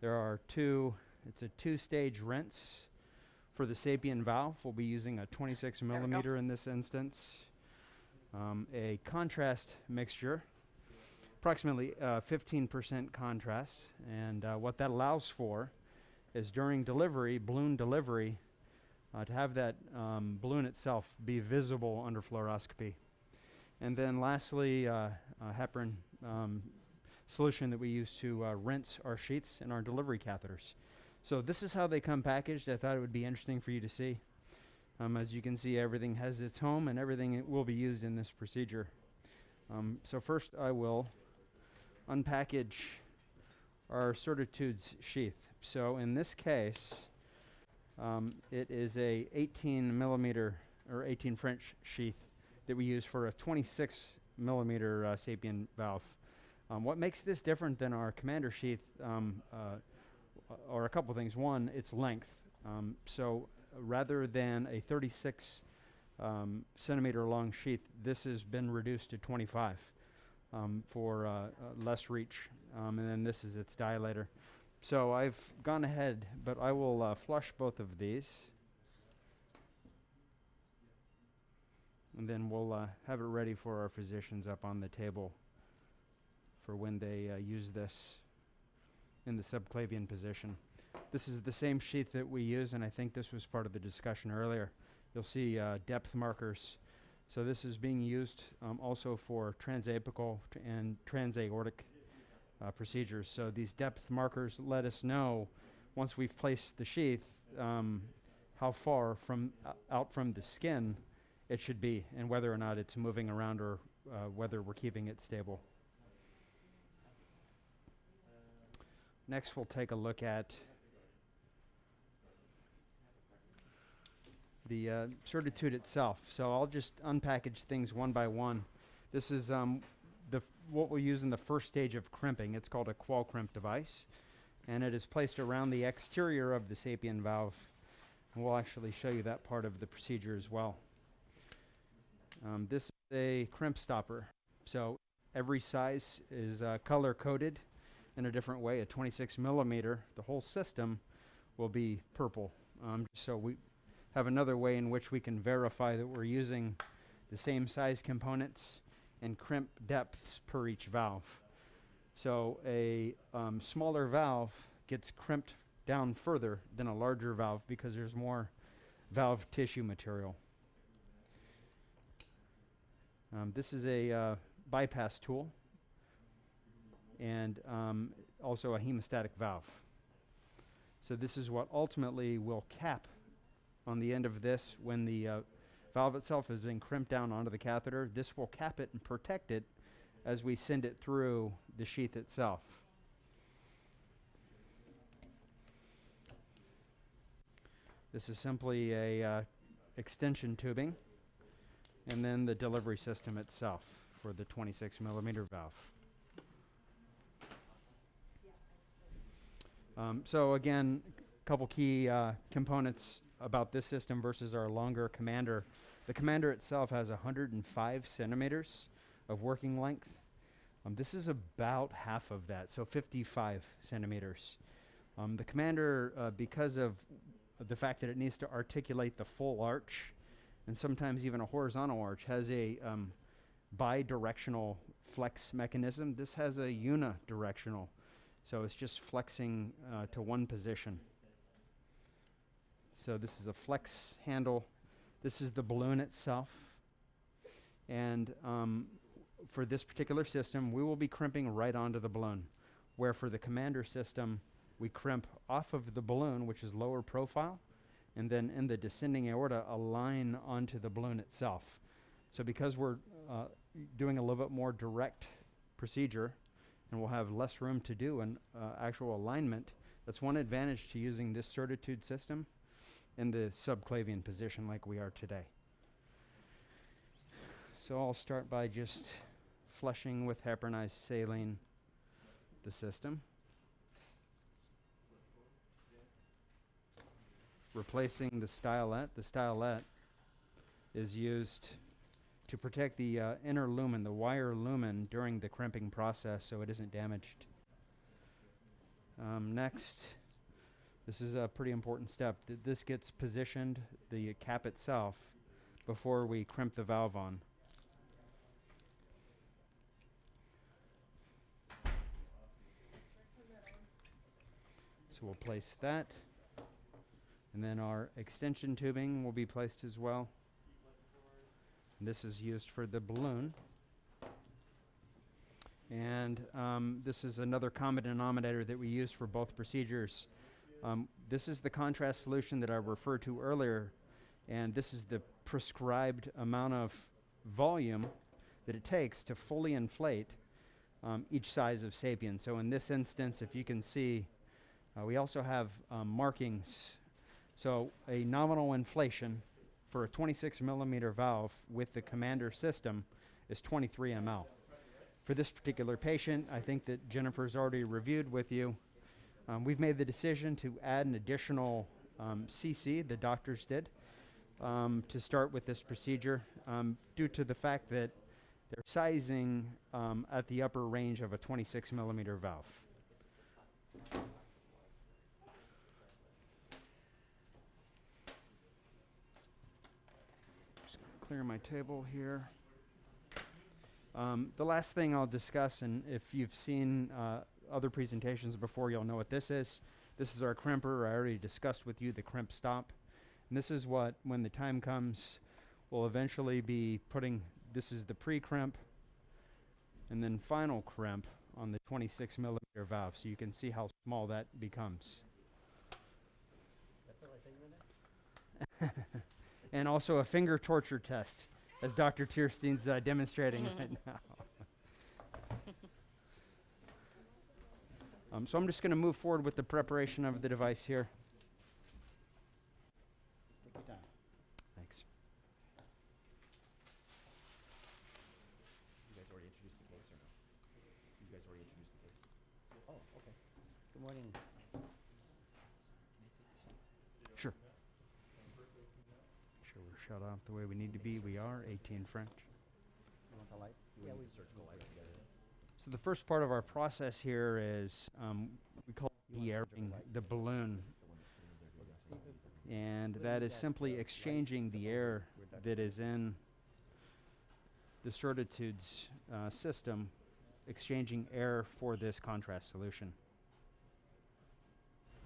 It's a two-stage rinse. For the sapien valve, we'll be using a 26 millimeter in this instance. A contrast mixture, approximately 15% contrast, and what that allows for is during delivery, balloon delivery, to have that balloon itself be visible under fluoroscopy. And then lastly, a heparin solution that we use to rinse our sheaths and our delivery catheters. So this is how they come packaged. I thought it would be interesting for you to see. As you can see, everything has its home and everything will be used in this procedure. So first I will unpackage our Certitudes sheath. So in this case, it is a 18 millimeter or 18 French sheath that we use for a 26 millimeter sapien valve. What makes this different than our commander sheath are a couple things. One, its length. So rather than a 36 centimeter long sheath, this has been reduced to 25 for less reach. And then this is its dilator. So I've gone ahead, but I will flush both of these. And then we'll have it ready for our physicians up on the table for when they use this in the subclavian position. This is the same sheath that we use, and I think this was part of the discussion earlier. You'll see depth markers. So this is being used also for transapical and transaortic procedures. So these depth markers let us know, once we've placed the sheath, how far out from the skin it should be, and whether or not it's moving around or whether we're keeping it stable. Next, we'll take a look at the Certitude itself. So I'll just unpackage things one by one. This is what we'll use in the first stage of crimping. It's called a qual crimp device, and it is placed around the exterior of the sapien valve. And we'll actually show you that part of the procedure as well. This is a crimp stopper. So every size is color-coded in a different way. A 26 millimeter, the whole system will be purple. So we have another way in which we can verify that we're using the same size components and crimp depths per each valve. So a smaller valve gets crimped down further than a larger valve because there's more valve tissue material. This is a bypass tool and also a hemostatic valve. So this is what ultimately will cap on the end of this when the valve itself has been crimped down onto the catheter. This will cap it and protect it as we send it through the sheath itself. This is simply a extension tubing, and then the delivery system itself for the 26 millimeter valve. So again, a couple key components about this system versus our longer commander. The commander itself has 105 centimeters of working length. This is about half of that, so 55 centimeters. The commander, because of the fact that it needs to articulate the full arch, and sometimes even a horizontal arch, has a bidirectional flex mechanism. This has a unidirectional, so it's just flexing to one position. So this is a flex handle. This is the balloon itself. And for this particular system, we will be crimping right onto the balloon, where for the commander system, we crimp off of the balloon, which is lower profile, and then in the descending aorta, align onto the balloon itself. So because we're doing a little bit more direct procedure, and we'll have less room to do an actual alignment, that's one advantage to using this Certitude system in the subclavian position like we are today. So I'll start by just flushing with heparinized saline the system. Replacing the stylet. The stylet is used to protect the inner lumen, the wire lumen, during the crimping process so it isn't damaged. Next, this is a pretty important step. This gets positioned, the cap itself, before we crimp the valve on. So we'll place that, and then our extension tubing will be placed as well. And this is used for the balloon. And this is another common denominator that we use for both procedures. This is the contrast solution that I referred to earlier, and this is the prescribed amount of volume that it takes to fully inflate each size of sapien. So in this instance, if you can see, we also have markings. So a nominal inflation for a 26 millimeter valve with the Commander system is 23 ml. For this particular patient, I think that Jennifer's already reviewed with you. We've made the decision to add an additional cc, the doctors did, to start with this procedure due to the fact that they're sizing at the upper range of a 26 millimeter valve. Just clear my table here. The last thing I'll discuss, and if you've seen other presentations before, you'll know what this is. This is our crimper. I already discussed with you the crimp stop. And this is what, when the time comes, we'll eventually be putting, this is the pre-crimp, and then final crimp on the 26 millimeter valve. So you can see how small that becomes. And also a finger torture test, as Dr. Tierstein's demonstrating right now. So I'm just going to move forward with the preparation of the device here. Take your time. Thanks. You guys already introduced the case or no? You guys already introduced the case? Oh, okay. Good morning. Sure. Sure, we're shut off the way we need to be. We are 18 French. You want the light? Yeah, we surgical light together. So the first part of our process here is we call de-airing the balloon. And that is simply exchanging the air that is in the certitudes system, exchanging air for this contrast solution.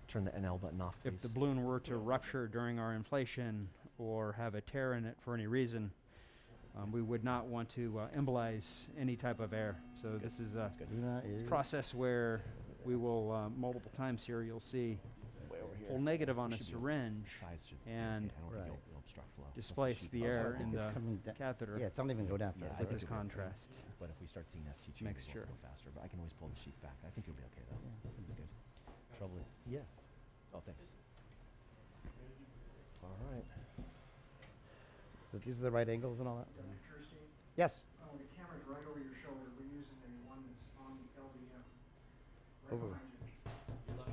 Turn the NL button off, please. If the balloon were to rupture during our inflation or have a tear in it for any reason, we would not want to embolize any type of air. So this is a process where we will, multiple times here, you'll see pull negative on a syringe and it'll obstruct flow. displace the air in the catheter Yeah, don't even go down Yeah, further. with think this you'll be okay. contrast. But if we start seeing ST changes, Mixture. we'll go faster. But I can always pull the sheath back. I think you'll be okay though. Yeah, it'll be good. Trouble with Oh, thanks. All right. So these are the right angles and all that? Yes. Oh, the camera's right over your shoulder. We're using the one that's on the LDM. Right Over. behind you. So,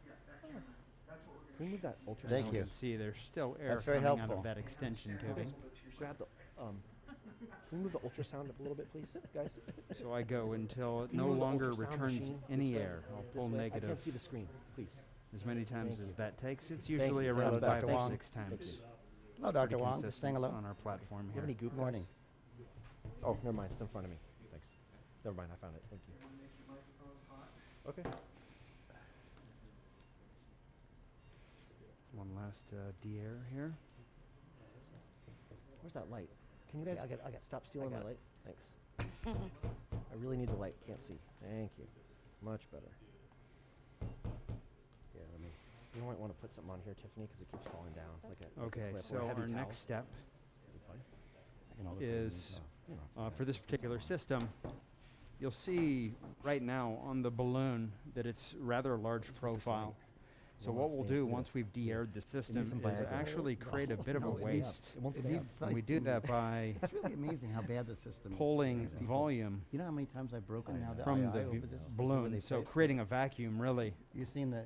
yeah, that camera. That's what we're Can we going move that ultrasound? Thank As you. can see, there's still air That's very coming out helpful. of that extension tubing. Grab the can we move the ultrasound up a little bit, please, guys? So I go until it Can you no move the longer ultrasound returns machine any this way? air. I'll This pull way? I negative can't see the screen, please. as many times Thank as you. that takes. It's Thank usually you. around Hello, 5 Dr. or Wong. 6 times. Thank you. Hello, It's Dr. pretty Wong. consistent Saying hello. on our platform You here. have any goop? Good morning. Oh, never mind. It's in front of me. Thanks. Never mind. I found it. Thank you. to make your microphones hot. Okay. One last de-air here. Where's that light? Can you guys Yeah, I got- stop stealing I my got light? Thanks. I really need the light. Can't see. Thank you. Much better. Yeah, let me. You might want to put something on here, Tiffany, because it keeps falling down. Like a Okay, clip or so a heavy our towel. next step Be fine. I can always is turn these off. for this particular system, you'll see right now on the balloon that it's rather large profile. So what we'll do once we've de-aired the system some is Viagra. actually create a bit of a No, it waste. It won't It stay on. needs And we do sight. that by It's really amazing how bad the system is. pulling These people- volume You know how many times I've broken now the from II the over this? Where balloon, they so place the- creating a vacuum really, You see the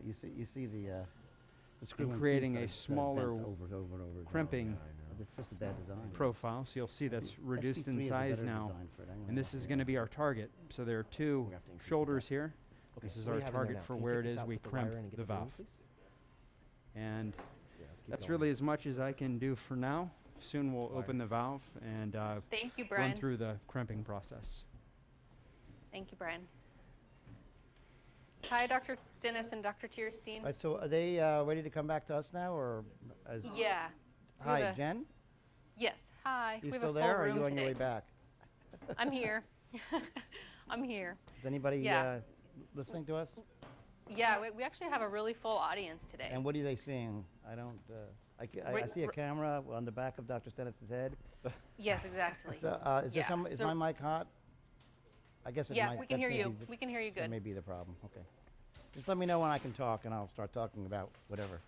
screw and and creating piece a that are bent smaller over and over and over again. crimping It's just a bad design. profile. So you'll see that's reduced in SP3 is a size better now. design for it. I don't And this know. is going to be our target. So there are two We have to increase the shoulders depth. here. Okay, This is what do our you have in there target now? for Can you where take it this is out we with the crimp wire and get the balloon, valve. please? And Yeah, let's keep that's going. really as much as I can do for now. Soon we'll Wire. open the valve and Thank you, run Brian. through the crimping process. Thank you, Brian. Hi, Dr. Stennis and Dr. Tierstein. All right, so are they ready to come back to us now, or? Yeah. So we have Hi, a- Jen? Yes. Hi. You we have still a full there, or are room you on today. your way back? I'm here. I'm here. Is anybody Yeah. listening to us? Yeah, we actually have a really full audience today. And what are they seeing? I don't, I Right- see a camera on the back of Dr. Stennis's head. Yes, exactly. So, is there Yeah, is so- my mic hot? I guess it Yeah, might. we can that hear may you. be the- We can hear you That good. may be the problem, okay. Just let me know when I can talk, and I'll start talking about whatever.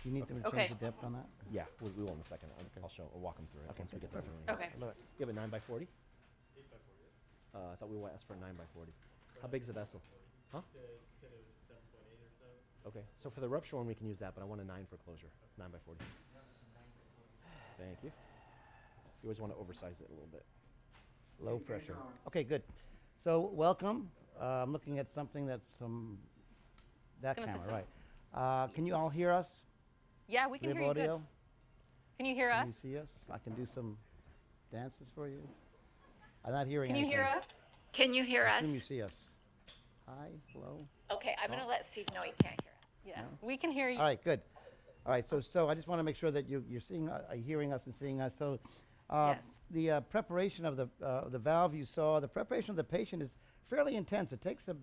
You need to Okay. change the depth on that? Yeah, we will in a second. I'll show. I'll walk them through it Okay, once we get there. perfect. Okay. I love it. You have a 9x40? 8x40. I thought we asked for a 9x40. How big's the vessel? Huh? Okay, so for the rupture one, we can use that, but I want a 9 for closure. 9x40. Thank you. You always want to oversize it a little bit. Low pressure. Okay, good. So, welcome. I'm looking at something that's that Gonna put camera, some- right. Can you all hear us? Yeah, we Do can we hear have you audio? good. Can you hear Can us? you see us? I can do some dances for you. I'm not hearing Can you hear anything. us? Can you hear I us? assume you see us. Hi, hello. Okay, I'm Oh. going to let Steve know he can't hear us. Yeah, No? we can hear you. All right, good. All right, so I just want to make sure that you're seeing, hearing us and seeing us. So, Yes. the preparation of the valve you saw, the preparation of the patient is fairly intense. It takes got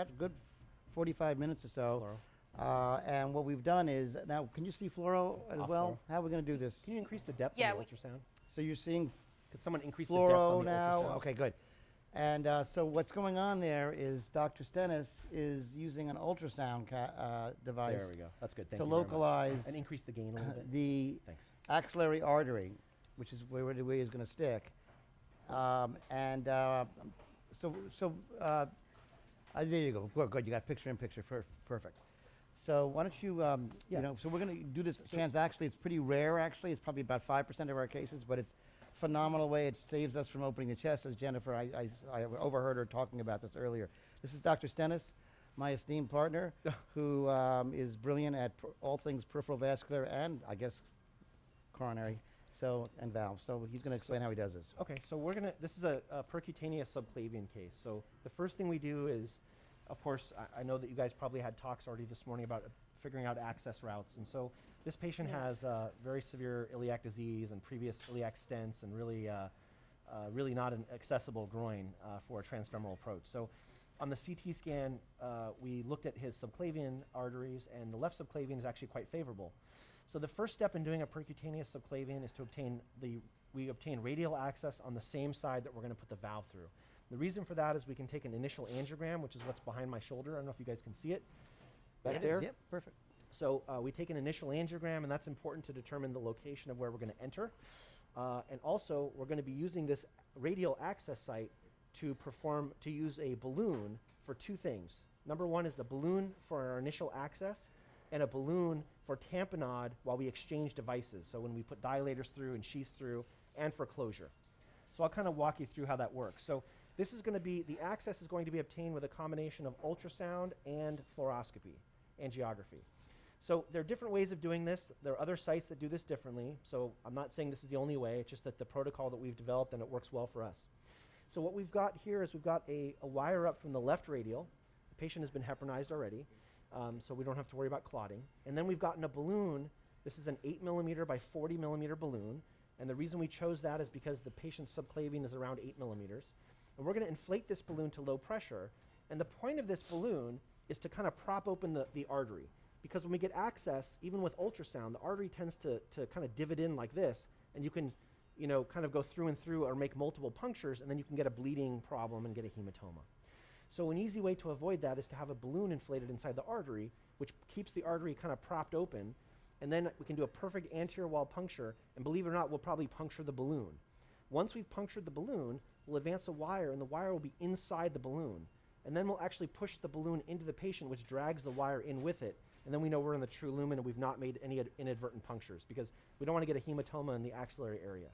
a good 45 minutes or so. And what we've done is now, can you see fluoro as Off well? fluoro. How are we going to do this? Can you increase the depth Yeah, on the we- ultrasound? So you're seeing Could someone increase the depth fluoro on the now? ultrasound? Okay, good. And so what's going on there is Dr. Stennis is using an ultrasound device There we go. That's good. Thank to you very much. localize And increase the gain a little bit. the Thanks. axillary artery, which is where the way is going to stick. There you go. Good. You got picture in picture. Perfect. So why don't you, Yeah. so we're going to do this transactionally. It's pretty rare, actually. It's probably about 5% of our cases, but it's a phenomenal way. It saves us from opening the chest, as Jennifer, I overheard her talking about this earlier. This is Dr. Stennis, my esteemed partner, who is brilliant at all things peripheral vascular and, I guess, coronary, and valves. So he's going to explain how he does this. Okay, so this is a percutaneous subclavian case. So the first thing we do is, of course, I know that you guys probably had talks already this morning about figuring out access routes. And so this patient has very severe iliac disease and previous iliac stents and really not an accessible groin for a transfemoral approach. So on the CT scan, we looked at his subclavian arteries, and the left subclavian is actually quite favorable. So the first step in doing a percutaneous subclavian is to obtain radial access on the same side that we're going to put the valve through. The reason for that is we can take an initial angiogram, which is what's behind my shoulder. I don't know if you guys can see it back Yes. there. Yep, perfect. So we take an initial angiogram, and that's important to determine the location of where we're going to enter. And also, we're going to be using this radial access site to use a balloon for two things. Number one is the balloon for our initial access, and a balloon for tamponade while we exchange devices. So when we put dilators through and sheaths through, and for closure. So I'll kind of walk you through how that works. So this is going to be, the access is going to be obtained with a combination of ultrasound and fluoroscopy, angiography. So there are different ways of doing this. There are other sites that do this differently. So I'm not saying this is the only way. It's just that the protocol that we've developed, and it works well for us. So what we've got here is we've got a wire up from the left radial. The patient has been heparinized already, so we don't have to worry about clotting. And then we've gotten a balloon. This is an 8 millimeter by 40 millimeter balloon. And the reason we chose that is because the patient's subclavian is around 8 millimeters. And we're going to inflate this balloon to low pressure. And the point of this balloon is to kind of prop open the artery. Because when we get access, even with ultrasound, the artery tends to kind of divot in like this. And you can, kind of go through and through or make multiple punctures, and then you can get a bleeding problem and get a hematoma. So an easy way to avoid that is to have a balloon inflated inside the artery, which keeps the artery kind of propped open. And then we can do a perfect anterior wall puncture, and believe it or not, we'll probably puncture the balloon. Once we've punctured the balloon, we'll advance a wire, and the wire will be inside the balloon. And then we'll actually push the balloon into the patient, which drags the wire in with it. And then we know we're in the true lumen, and we've not made any inadvertent punctures, because we don't want to get a hematoma in the axillary area.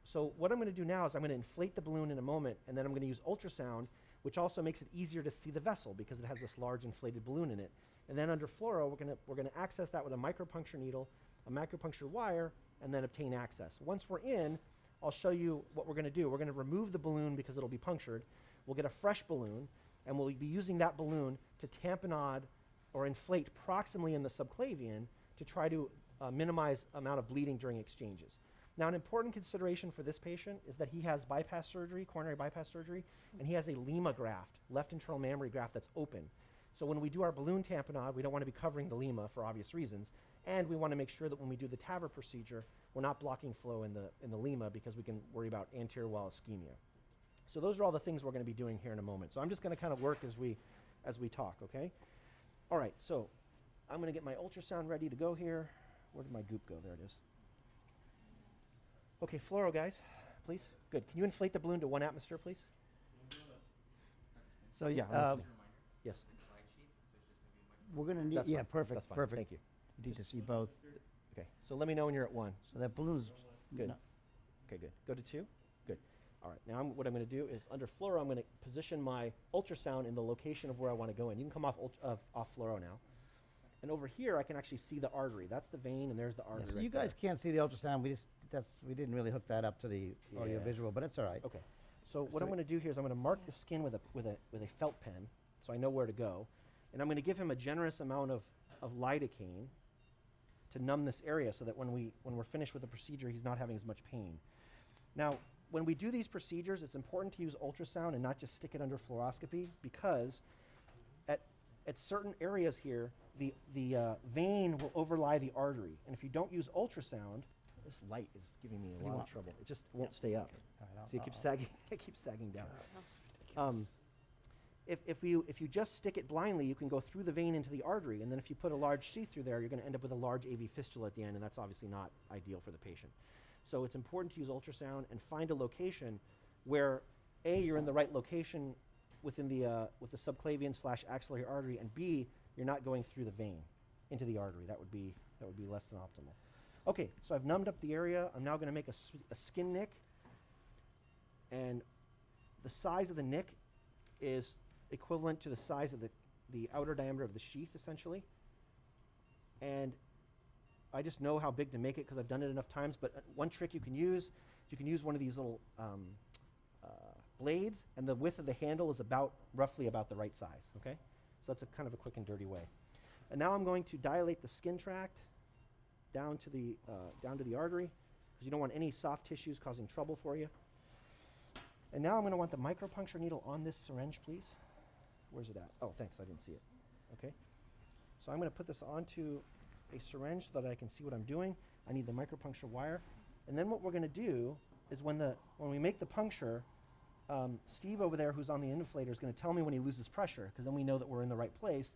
So what I'm going to do now is I'm going to inflate the balloon in a moment, and then I'm going to use ultrasound, which also makes it easier to see the vessel because it has this large inflated balloon in it. And then under fluoro, we're gonna access that with a micropuncture needle, a micropuncture wire, and then obtain access. Once we're in, I'll show you what we're gonna do. We're gonna remove the balloon because it'll be punctured. We'll get a fresh balloon, and we'll be using that balloon to tamponade or inflate proximally in the subclavian to try to minimize amount of bleeding during exchanges. Now, an important consideration for this patient is that he has bypass surgery, coronary bypass surgery, and he has a lima graft, left internal mammary graft that's open. So when we do our balloon tamponade, we don't want to be covering the lima for obvious reasons, and we want to make sure that when we do the TAVR procedure, we're not blocking flow in the lima because we can worry about anterior wall ischemia. So those are all the things we're going to be doing here in a moment. So I'm just going to kind of work as we talk, okay? All right, so I'm going to get my ultrasound ready to go here. Where did my goop go? There it is. Okay, fluoro, guys, please. Good. Can you inflate the balloon to 1 atmosphere, please? So Yeah, I'm listening. Yes. we're going to need, That's yeah, fine. perfect, That's fine. perfect. Thank you. You need to see both. Okay, so let me know when you're at 1. So that balloon's Good. no- Okay, good. Go to 2. Good. All right, now what I'm going to do is under fluoro, I'm going to position my ultrasound in the location of where I want to go in. You can come off fluoro now. And over here, I can actually see the artery. That's the vein, and there's the yeah, artery so right you guys there. can't see the ultrasound. We didn't really hook that up to the audio Yeah. visual, but it's all right. Okay. So what So- I'm going to do here is I'm going to mark the skin with a felt pen, so I know where to go, and I'm going to give him a generous amount of lidocaine to numb this area, so that when we're finished with the procedure, he's not having as much pain. Now, when we do these procedures, it's important to use ultrasound and not just stick it under fluoroscopy, because at certain areas here, the vein will overlie the artery, and if you don't use ultrasound, this light is giving me a lot of trouble. It just won't stay up. All right, See, it keeps sagging. It keeps sagging down. If you just stick it blindly, you can go through the vein into the artery, and then if you put a large sheath through there, you're going to end up with a large AV fistula at the end, and that's obviously not ideal for the patient. So it's important to use ultrasound and find a location where A, you're in the right location within with the subclavian / axillary artery, and B, you're not going through the vein into the artery. That would be less than optimal. Okay, so I've numbed up the area. I'm now going to make a skin nick, and the size of the nick is equivalent to the size of the outer diameter of the sheath, essentially. And I just know how big to make it because I've done it enough times, but one trick you can use one of these little blades, and the width of the handle is roughly about the right size, okay? So that's a kind of a quick and dirty way. And now I'm going to dilate the skin tract down to the artery, because you don't want any soft tissues causing trouble for you. And now I'm going to want the micropuncture needle on this syringe, please. Where's it at? Oh, thanks, I didn't see it. Okay. So I'm going to put this onto a syringe so that I can see what I'm doing. I need the micropuncture wire. And then what we're going to do is when we make the puncture, Steve over there, who's on the inflator, is going to tell me when he loses pressure, because then we know that we're in the right place.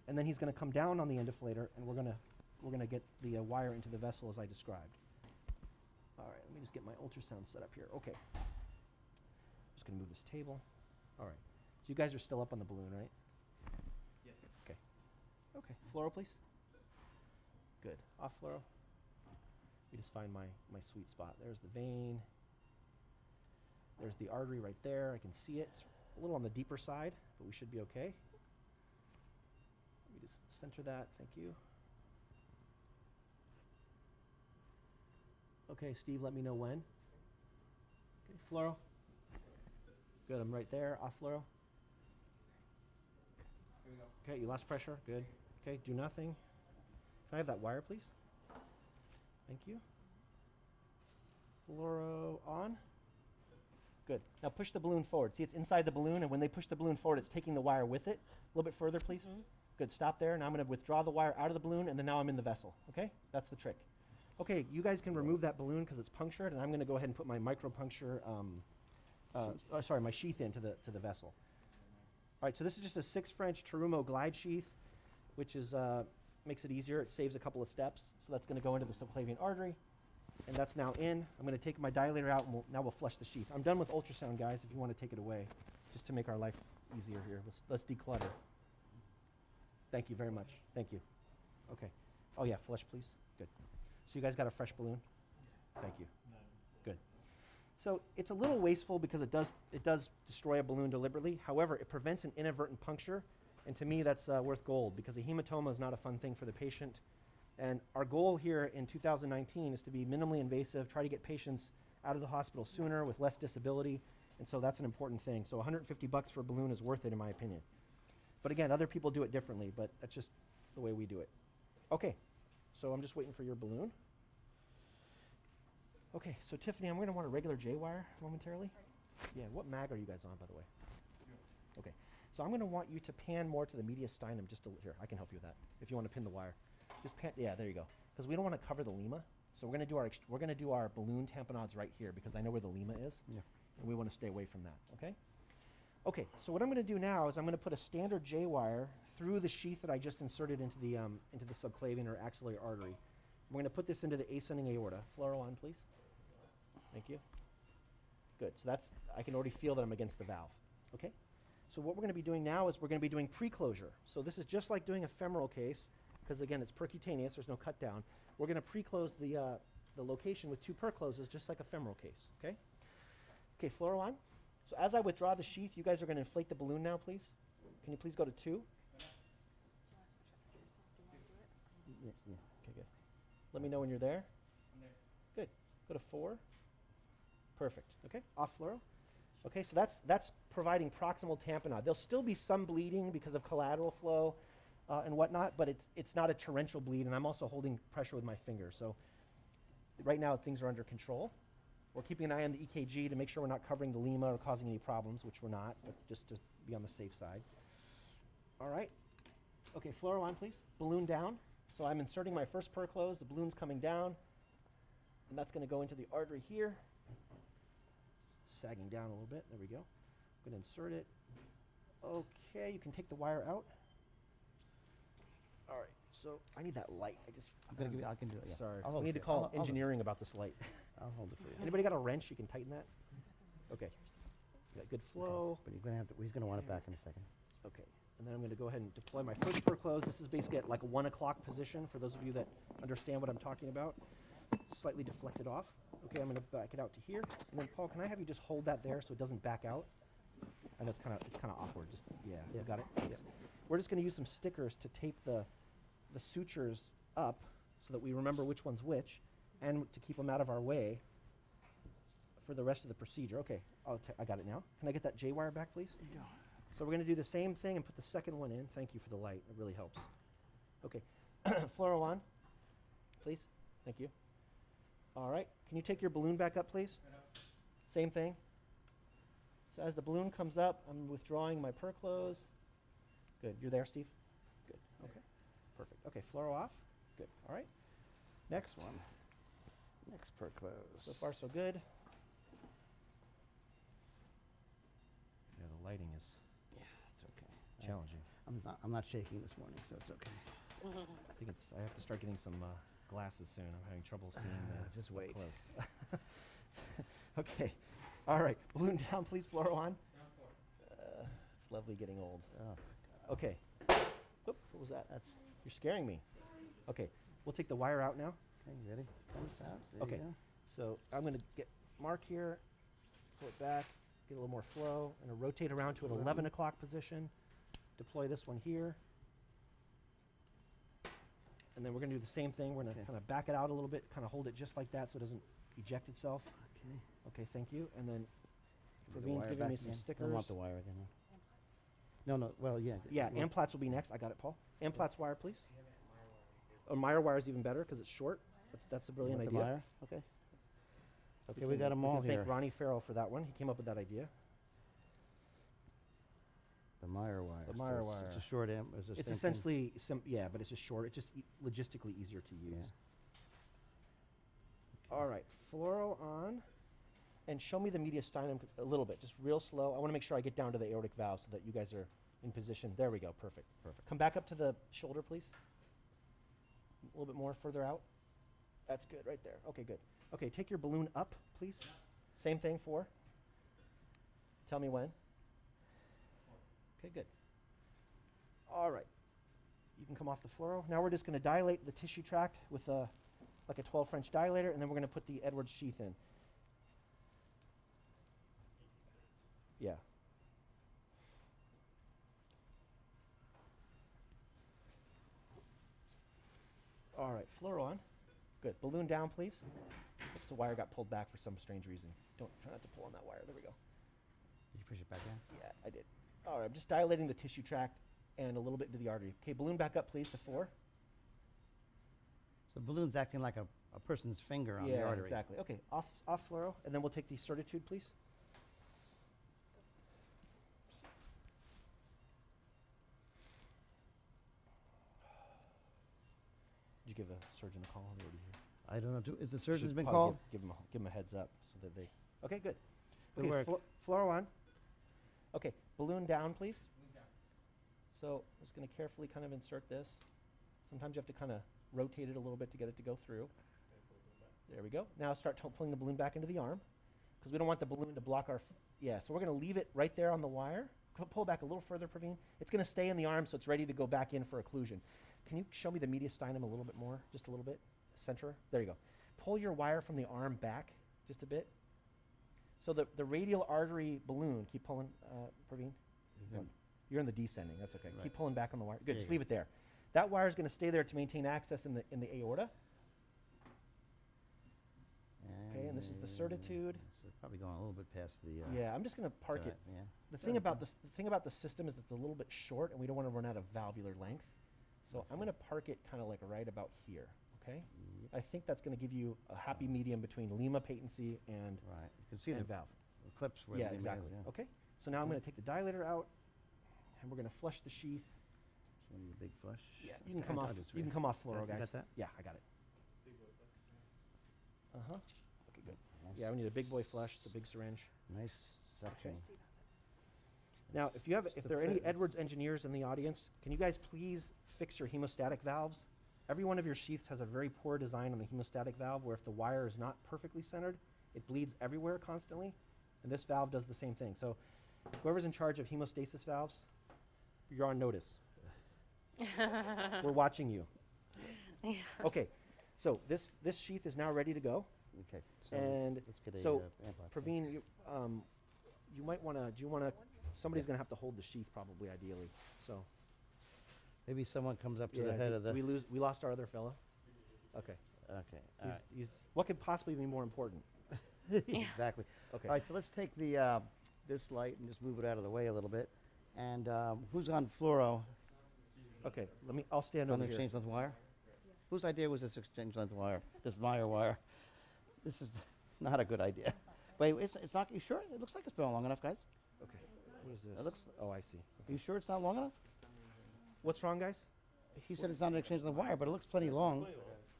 And then he's going to come down on the inflator, and we're going to get the wire into the vessel as I described. All right, let me just get my ultrasound set up here. Okay. Just going to move this table. All right. So you guys are still up on the balloon, right? Yes. Okay. Okay. Fluoro, please. Good. Off fluoro. We just find my sweet spot. There's the vein. There's the artery right there. I can see it. It's a little on the deeper side, but we should be okay. Let me just center that. Thank you. Okay, Steve, let me know when. Okay, fluoro. Good, I'm right there. Off fluoro. Here we go. Okay, you lost pressure. Good. Okay, do nothing. Can I have that wire, please? Thank you. Fluoro on. Good. Now push the balloon forward. See, it's inside the balloon, and when they push the balloon forward, it's taking the wire with it. A little bit further, please. Mm-hmm. Good. Stop there. Now I'm going to withdraw the wire out of the balloon, and then now I'm in the vessel. Okay? That's the trick. Okay, you guys can remove that balloon because it's punctured, and I'm going to go ahead and put my micropuncture, my sheath into the vessel. All right, so this is just a 6 French Terumo glide sheath, which is makes it easier. It saves a couple of steps. So that's going to go into the subclavian artery, and that's now in. I'm going to take my dilator out, and now we'll flush the sheath. I'm done with ultrasound, guys, if you want to take it away, just to make our life easier here. Let's declutter. Thank you very much. Thank you. Okay. Oh, yeah, flush, please. Good. So you guys got a fresh balloon? Thank you. Good. So it's a little wasteful because it does destroy a balloon deliberately. However, it prevents an inadvertent puncture, and to me that's worth gold because a hematoma is not a fun thing for the patient. And our goal here in 2019 is to be minimally invasive, try to get patients out of the hospital sooner with less disability, and so that's an important thing. So $150 for a balloon is worth it in my opinion. But again, other people do it differently, but that's just the way we do it. Okay, so I'm just waiting for your balloon. Okay, so Tiffany, I'm going to want a regular J-wire momentarily. Yeah, what mag are you guys on, by the way? Okay, so I'm going to want you to pan more to the mediastinum just a here. I can help you with that if you want to pin the wire. Just pan, yeah, there you go. Because we don't want to cover the lima, so we're going to do our balloon tamponades right here because I know where the lima is, and we want to stay away from that. Okay. Okay, so what I'm going to do now is I'm going to put a standard J-wire through the sheath that I just inserted into the subclavian or axillary artery. We're going to put this into the ascending aorta. Fluoro on, please. Thank you. Good. So that's, I can already feel that I'm against the valve. Okay? So what we're going to be doing now is we're going to be doing pre-closure. So this is just like doing a femoral case, because again, it's percutaneous, there's no cut down. We're going to pre-close the location with 2 per-closes, just like a femoral case. Okay? Okay, fluoro on. So as I withdraw the sheath, you guys are going to inflate the balloon now, please. Can you please go to 2? Yeah. Okay, good. Let me know when you're there. I'm there. Good. Go to 4. Perfect. Okay, off fluoro. Okay, so that's providing proximal tamponade. There'll still be some bleeding because of collateral flow and whatnot, but it's not a torrential bleed, and I'm also holding pressure with my finger. So right now things are under control. We're keeping an eye on the EKG to make sure we're not covering the lima or causing any problems, which we're not, but just to be on the safe side. All right. Okay, fluoro on, please. Balloon down. So I'm inserting my first per-close. The balloon's coming down, and that's going to go into the artery here. Sagging down a little bit. There we go. I'm going to insert it. Okay, you can take the wire out. All right, so I need that light. I can do it. Yeah. Sorry. I'll hold We it need to for you. call engineering about this light. I'll hold it for you. Anybody got a wrench? You can tighten that. Okay. Got good flow. But he's going to want it back in a second. Okay. And then I'm going to go ahead and deploy my first per-close. This is basically at like a 1 o'clock position for those of you that understand what I'm talking about. Slightly deflected off. Okay, I'm going to back it out to here. And then Paul, can I have you just hold that there so it doesn't back out? I know it's kind of awkward. Just you got it. Yep. We're just going to use some stickers to tape the sutures up so that we remember which one's which, and to keep them out of our way for the rest of the procedure. Okay, I got it now. Can I get that J-wire back, please? There you go. So we're going to do the same thing and put the second one in. Thank you for the light. It really helps. Okay, fluoro on, please. Thank you. All right, can you take your balloon back up, please? Same thing. So as the balloon comes up, I'm withdrawing my per-close. Good. You're there, Steve? Good. Okay. Perfect. Okay, fluoro off. Good. All right. Next one. Next per-close. So far, so good. Yeah, the lighting is It's okay. challenging. I'm not shaking this morning, so it's okay. I have to start getting some glasses soon. I'm having trouble seeing Just wait. close. Okay. All right. Balloon down, please. Fluoro on. It's lovely getting old. Oh, Okay. Oop, what was that? You're scaring me. Okay. We'll take the wire out now. okay, you ready? Pull this out. There Okay. you go. So I'm going to get Mark here, pull it back, get a little more flow. I'm going to rotate around to an 11 o'clock position, deploy this one here. And then we're going to do the same thing. We're going to kind of back it out a little bit, kind of hold it just like that so it doesn't eject itself. Okay. Okay, thank you. And then Give the Praveen's wire giving back me some again. stickers. Don't want the wire again. No. Well, yeah. Yeah, well, Amplats will be next. I got it, Paul. Amplats wire, please. Oh, Meyer wire is even better because it's short. That's a you brilliant want idea. the wire? Okay. We Okay, we can- got 'em all can thank here. Ronnie Farrell for that one. He came up with that idea. The Meyer wire. The so Meyer it's wire. a short amp. It's same thing? essentially, but it's just short. It's just logistically easier to use. Yeah. All right, fluoro on. And show me the mediastinum a little bit, just real slow. I want to make sure I get down to the aortic valve so that you guys are in position. There we go, perfect. Come back up to the shoulder, please. A little bit more further out. That's good, right there. Okay, good. Okay, take your balloon up, please. Same thing, 4. Tell me when. Okay, good. All right. You can come off the fluoro. Now we're just going to dilate the tissue tract with like a 12 French dilator, and then we're going to put the Edwards sheath in. Yeah. All right, fluoro on. Good. Balloon down, please. Oops, the wire got pulled back for some strange reason. Don't try not to pull on that wire. There we go. You push it back down? Yeah, I did. All right, I'm just dilating the tissue tract and a little bit into the artery. Okay, balloon back up, please, to 4. So the balloon's acting like a person's finger on the Yeah, artery. exactly. Okay, off fluoro, and then we'll take the certitude, please. Did you give the surgeon a call? Are they already here? I don't know. Is the Should surgeon's been probably called? Give them a heads up so that they. Okay, good. Good Okay, work. fluoro on. Okay, balloon down, please. So I'm just going to carefully kind of insert this. Sometimes you have to kind of rotate it a little bit to get it to go through. There we go. Now start pulling the balloon back into the arm because we don't want the balloon to block our. Yeah, so we're going to leave it right there on the wire. Pull back a little further, Praveen. It's going to stay in the arm so it's ready to go back in for occlusion. Can you show me the mediastinum a little bit more? Just a little bit? Center? There you go. Pull your wire from the arm back just a bit. So the radial artery balloon, keep pulling, Praveen. You're in the descending, that's okay. Right. Keep pulling back on the wire. Good, There just you leave it there. That wire is going to stay there to maintain access in the aorta. Okay, and this is the certitude. So it's probably going a little bit past the. Yeah, I'm just going to park it. Yeah. The thing about the system is it's a little bit short, and we don't want to run out of valvular length. So I'm going to park it kind of like right about here. Okay. Yep. I think that's going to give you a happy medium between lima patency and Right. You can see the valve. clips where Yeah, the lima is, exactly. yeah. Okay. So now I'm going to take the dilator out, and we're going to flush the sheath. So we need a big flush. Yeah, you can come off. You can come off fluoro, You guys. got that? Yeah, I got it. Okay, good. Yeah, we need a big boy flush. It's a big syringe. Nice suction. Now, if there are any Edwards engineers in the audience, can you guys please fix your hemostatic valves? Every one of your sheaths has a very poor design on the hemostatic valve where if the wire is not perfectly centered, it bleeds everywhere constantly, and this valve does the same thing. So whoever's in charge of hemostasis valves, you're on notice. We're watching you. Okay, so this sheath is now ready to go. Okay. So And let's get a so, amp box. Praveen, you might want to, do you want to, somebody's going to have to hold the sheath probably, ideally. So, Maybe someone comes up to the yeah, head of the. we lost our other fellow. Okay. Okay. All right. He's, what could possibly be more important? Exactly. Okay. All right. So let's take the this light and just move it out of the way a little bit. And who's on fluoro? Okay, I'll stand On over the here. exchange length wire? Whose idea was this exchange length wire? This Meyer wire? This is not a good idea. Wait, it's not, you sure? It looks like it's been long enough, guys. Okay. What is this? It looks, Oh, I see. are you sure it's not long enough? What's wrong, guys? He said it's not an exchange length wire, but it looks plenty long.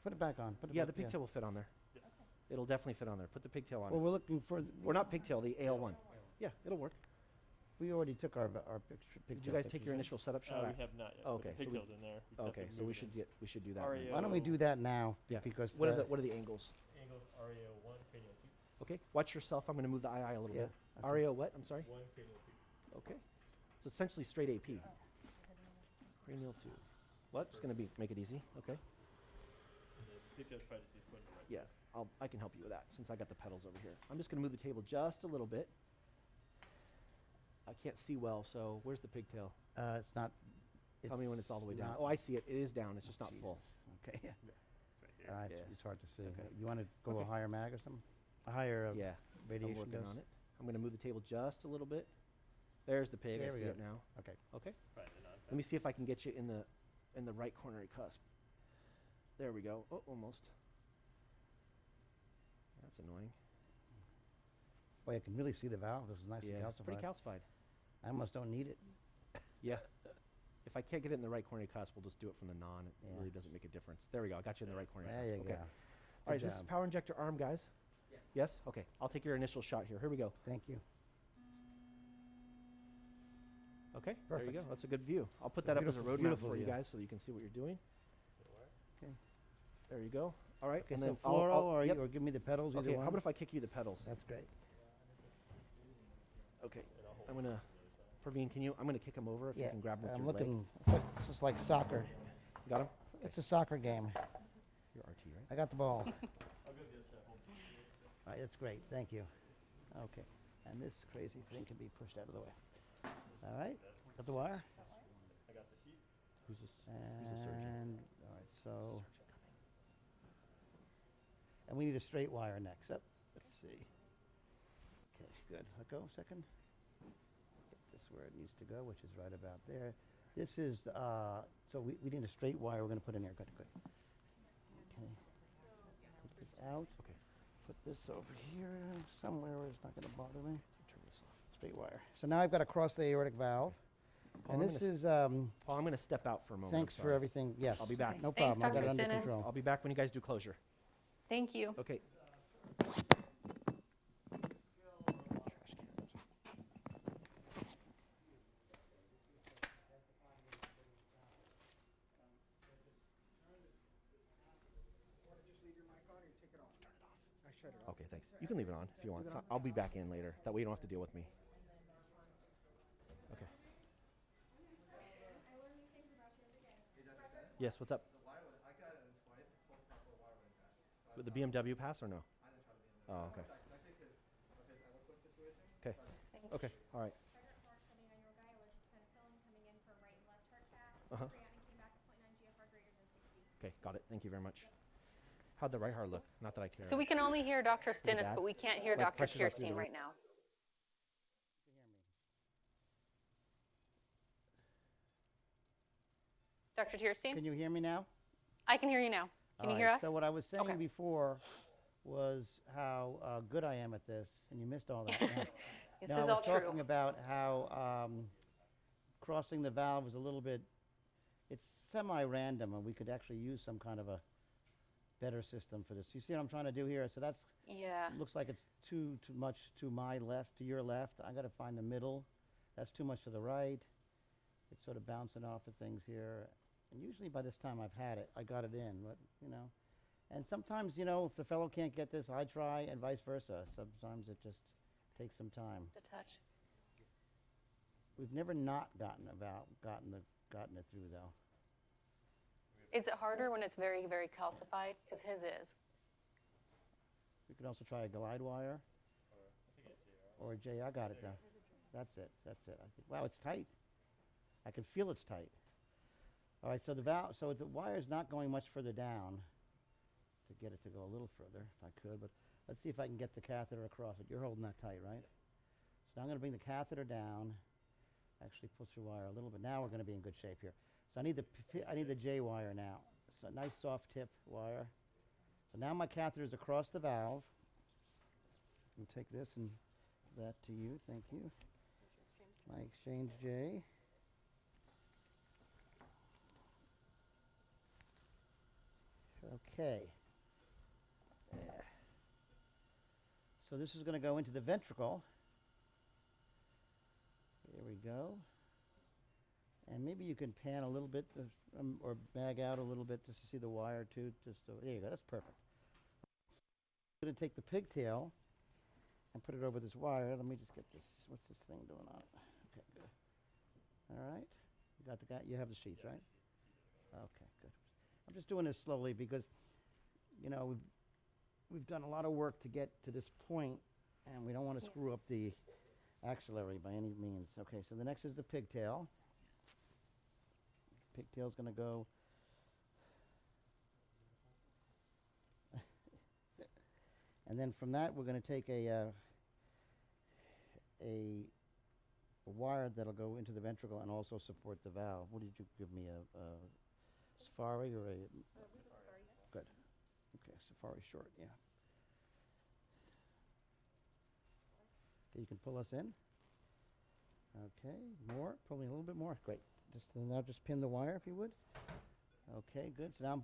Put it back on. Put it Yeah, back, the pigtail will fit on there. It'll definitely fit on there. Put the pigtail on. Well, we're looking for, Or not pigtail, the AL1. Yeah, it'll work. we already took our picture. Did you guys take your initial setup shot? We have not yet. Oh, but okay, the so we- pigtail's in there. just have Okay, to so move it in. we should do that. REO. now. Why don't we do that now? Yeah. Because What are the angles? Angle REO 1, cranial 2. Okay, watch yourself. I'm going to move the II a little Yeah, bit. okay. REO what? I'm sorry? 1, cranial 2. Okay. So essentially straight AP. Cranial 2. What? Just going to make it easy. Okay. And the pigtail's probably just pointing right. Yeah, I can help you with that since I got the pedals over here. I'm just going to move the table just a little bit. I can't see well, so where's the pigtail? It's not. Tell me when it's all the way down. not- Oh, I see it. It is down. It's just not full. Jesus. Okay. It's right here. All right, Yeah. it's hard to see. Okay. You want to go Okay. a higher mag or something? A higher Yeah, I'm radiation working dose? on it. I'm going to move the table just a little bit. There's the pig. There I we see go. it now. Okay. Okay. Right, and on Let me see if I can get you in the right coronary cusp. There we go. Oh, almost. That's annoying. Boy, I can really see the valve. This is nice and Yeah, calcified. pretty calcified. I almost don't need it. Yeah. If I can't get it in the right coronary cusp, we'll just do it from the non. It Yeah. really doesn't make a difference. There we go. I got you in the right coronary There cusp. you Okay. go. All right, is Good this job. power injector arm, guys? Yes. Yes? Okay. I'll take your initial shot here. Here we go. Thank you. Okay. There you Perfect. go. That's a good view. I'll put It's a that up as a beautiful- road map beautiful for you view. guys so you can see what you're doing. Okay. There you go. All right. Okay, and so then fluoro or, yep. or give me the pedals, either Okay. one. How about if I kick you the pedals? That's great. Okay. I'm gonna. Praveen, can you? I'm gonna kick him over if you Yeah, can grab him with I'm your leg. looking. It's just like soccer. Got him? It's a soccer game. You're RT, right? I got the ball. I'll go to the other side. Hold. All right, that's great. Thank you. Okay. And this crazy thing can be pushed out of the way. All right, got the wire? I got the sheet. Who's this? Who's the surgeon? And, all right, so, and we need a straight wire next. Up, let's see. Okay, good. Let go a second. Get this where it needs to go, which is right about there. This is, so we need a straight wire we're going to put in here. Good, good. Okay. Put this out. Okay. Put this over here somewhere where it's not going to bother me. Turn this off. Straight wire. So now I've got to cross the aortic valve. Paul, And I'm this gonna is, Paul, I'm going to step out for a moment. thanks I'm for sorry. everything. Yes. I'll be back. No Thanks, problem. I've got it Dr. under Stennis. control. I'll be back when you guys do closure. Thank you. Okay. Okay, thanks. You can leave it on if you want. I'll be back in later. That way you don't have to deal with me. Okay. Yes, what's up? With the BMW pass or no? Oh, okay. Okay. Thanks. Okay. All right. Uh-huh. Okay, got it. Thank you very much. How'd the right heart look? Not that I care. So we can only hear Dr. Stennis, bad? but we can't hear Like Dr. pressure's up through the Tierstein roof? right now. Dr. Tierstein? Can you hear me now? I can hear you now. Can All you hear right, us? So what I was saying Okay. before was how good I am at this, and you missed all that. This No, is I all was true. talking about how crossing the valve is a little bit, it's semi-random, and we could actually use some kind of a better system for this. You see what I'm trying to do here? So that's, Yeah. looks like it's too much to my left, to your left. I got to find the middle. That's too much to the right. It's sort of bouncing off of things here. And usually by this time I've had it. I got it in, but, you know. And sometimes, you know, if the fellow can't get this, I try, and vice versa. Sometimes it just takes some time. To touch. We've never not gotten it through, though. Is it harder when it's very, very calcified? Because his is. We could also try a glide wire. Or a J. I got it, though. That's it. That's it. I think. Wow, it's tight. I can feel it's tight. All right, so the valve, so the wire's not going much further down to get it to go a little further, if I could, but let's see if I can get the catheter across it. You're holding that tight, right? So now I'm going to bring the catheter down, actually push the wire a little bit. Now we're going to be in good shape here. So I need the J wire now. So a nice soft tip wire. So now my catheter is across the valve. I'll take this and that to you. Thank you. My exchange J. Okay. There. So this is going to go into the ventricle. Here we go. And maybe you can pan a little bit or bag out a little bit just to see the wire too. There you go. That's perfect. I'm going to take the pigtail and put it over this wire. Let me just get this. What's this thing doing on it? Okay, good. All right. You got the guy. You have the sheath, right? Okay, good. I'm just doing this slowly because, you know, we've done a lot of work to get to this point, and we don't want to screw up the axillary by any means. Okay, so the next is the pigtail. Pigtail's going to go. And then from that, we're going to take a wire that'll go into the ventricle and also support the valve. What did you give me? A Safari or a? Good. Okay, Safari short, yeah. Okay, you can pull us in. Okay, more. Pull me a little bit more. Great. Now just pin the wire if you would. Okay, good. So now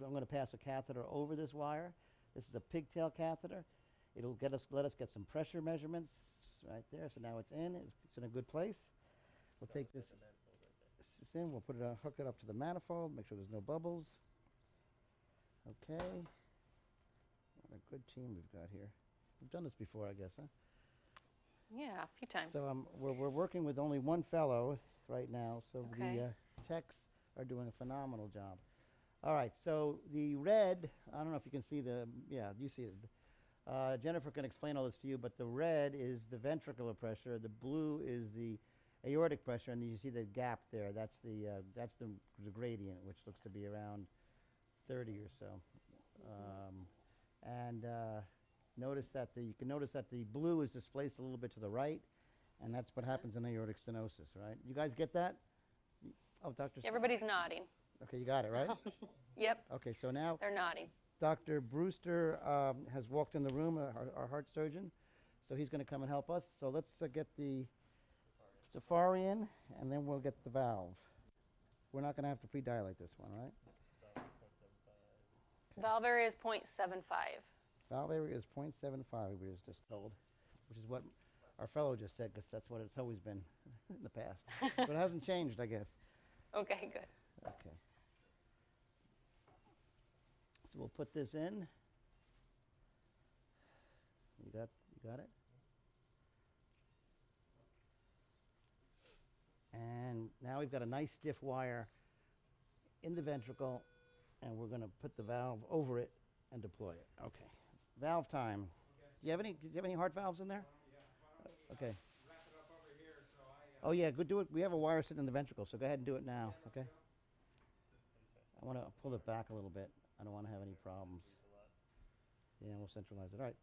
I'm going to pass a catheter over this wire. This is a pigtail catheter. It'll let us get some pressure measurements right there. So now it's in. It's in a good place. We'll take this in. We'll hook it up to the manifold. Make sure there's no bubbles. Okay. What a good team we've got here. We've done this before, I guess, huh? Yeah, a few times. So we're working with only one fellow right now. So Okay. the techs are doing a phenomenal job. All right, so the red, I don't know if you can see you see it. Jennifer can explain all this to you, but the red is the ventricular pressure, the blue is the aortic pressure, and you see the gap there. That's the gradient, which looks to be around 30 or so. Notice that you can notice that the blue is displaced a little bit to the right, and that's what happens in aortic stenosis, right? You guys get that? Oh, Dr. Everybody's nodding. Okay, you got it, right? Yep, Okay, so now they're nodding. Dr. Brewster has walked in the room, our heart surgeon, so he's going to come and help us. So let's get the Safarian, and then we'll get the valve. We're not going to have to pre-dilate this one, right? Valve area is 0.75. Valve area is 0.75, we was just told, which is what our fellow just said, because that's what it's always been in the past. But it hasn't changed, I guess. Okay, good. Okay. So we'll put this in. You got it? And now we've got a nice stiff wire in the ventricle, and we're going to put the valve over it and deploy it. Okay. Valve time. Do you have any heart valves in there? Okay. Oh yeah, go do it. We have a wire sitting in the ventricle, so go ahead and do it now. Okay. I want to pull it back a little bit. I don't want to have any problems. Yeah, we'll centralize it. All right.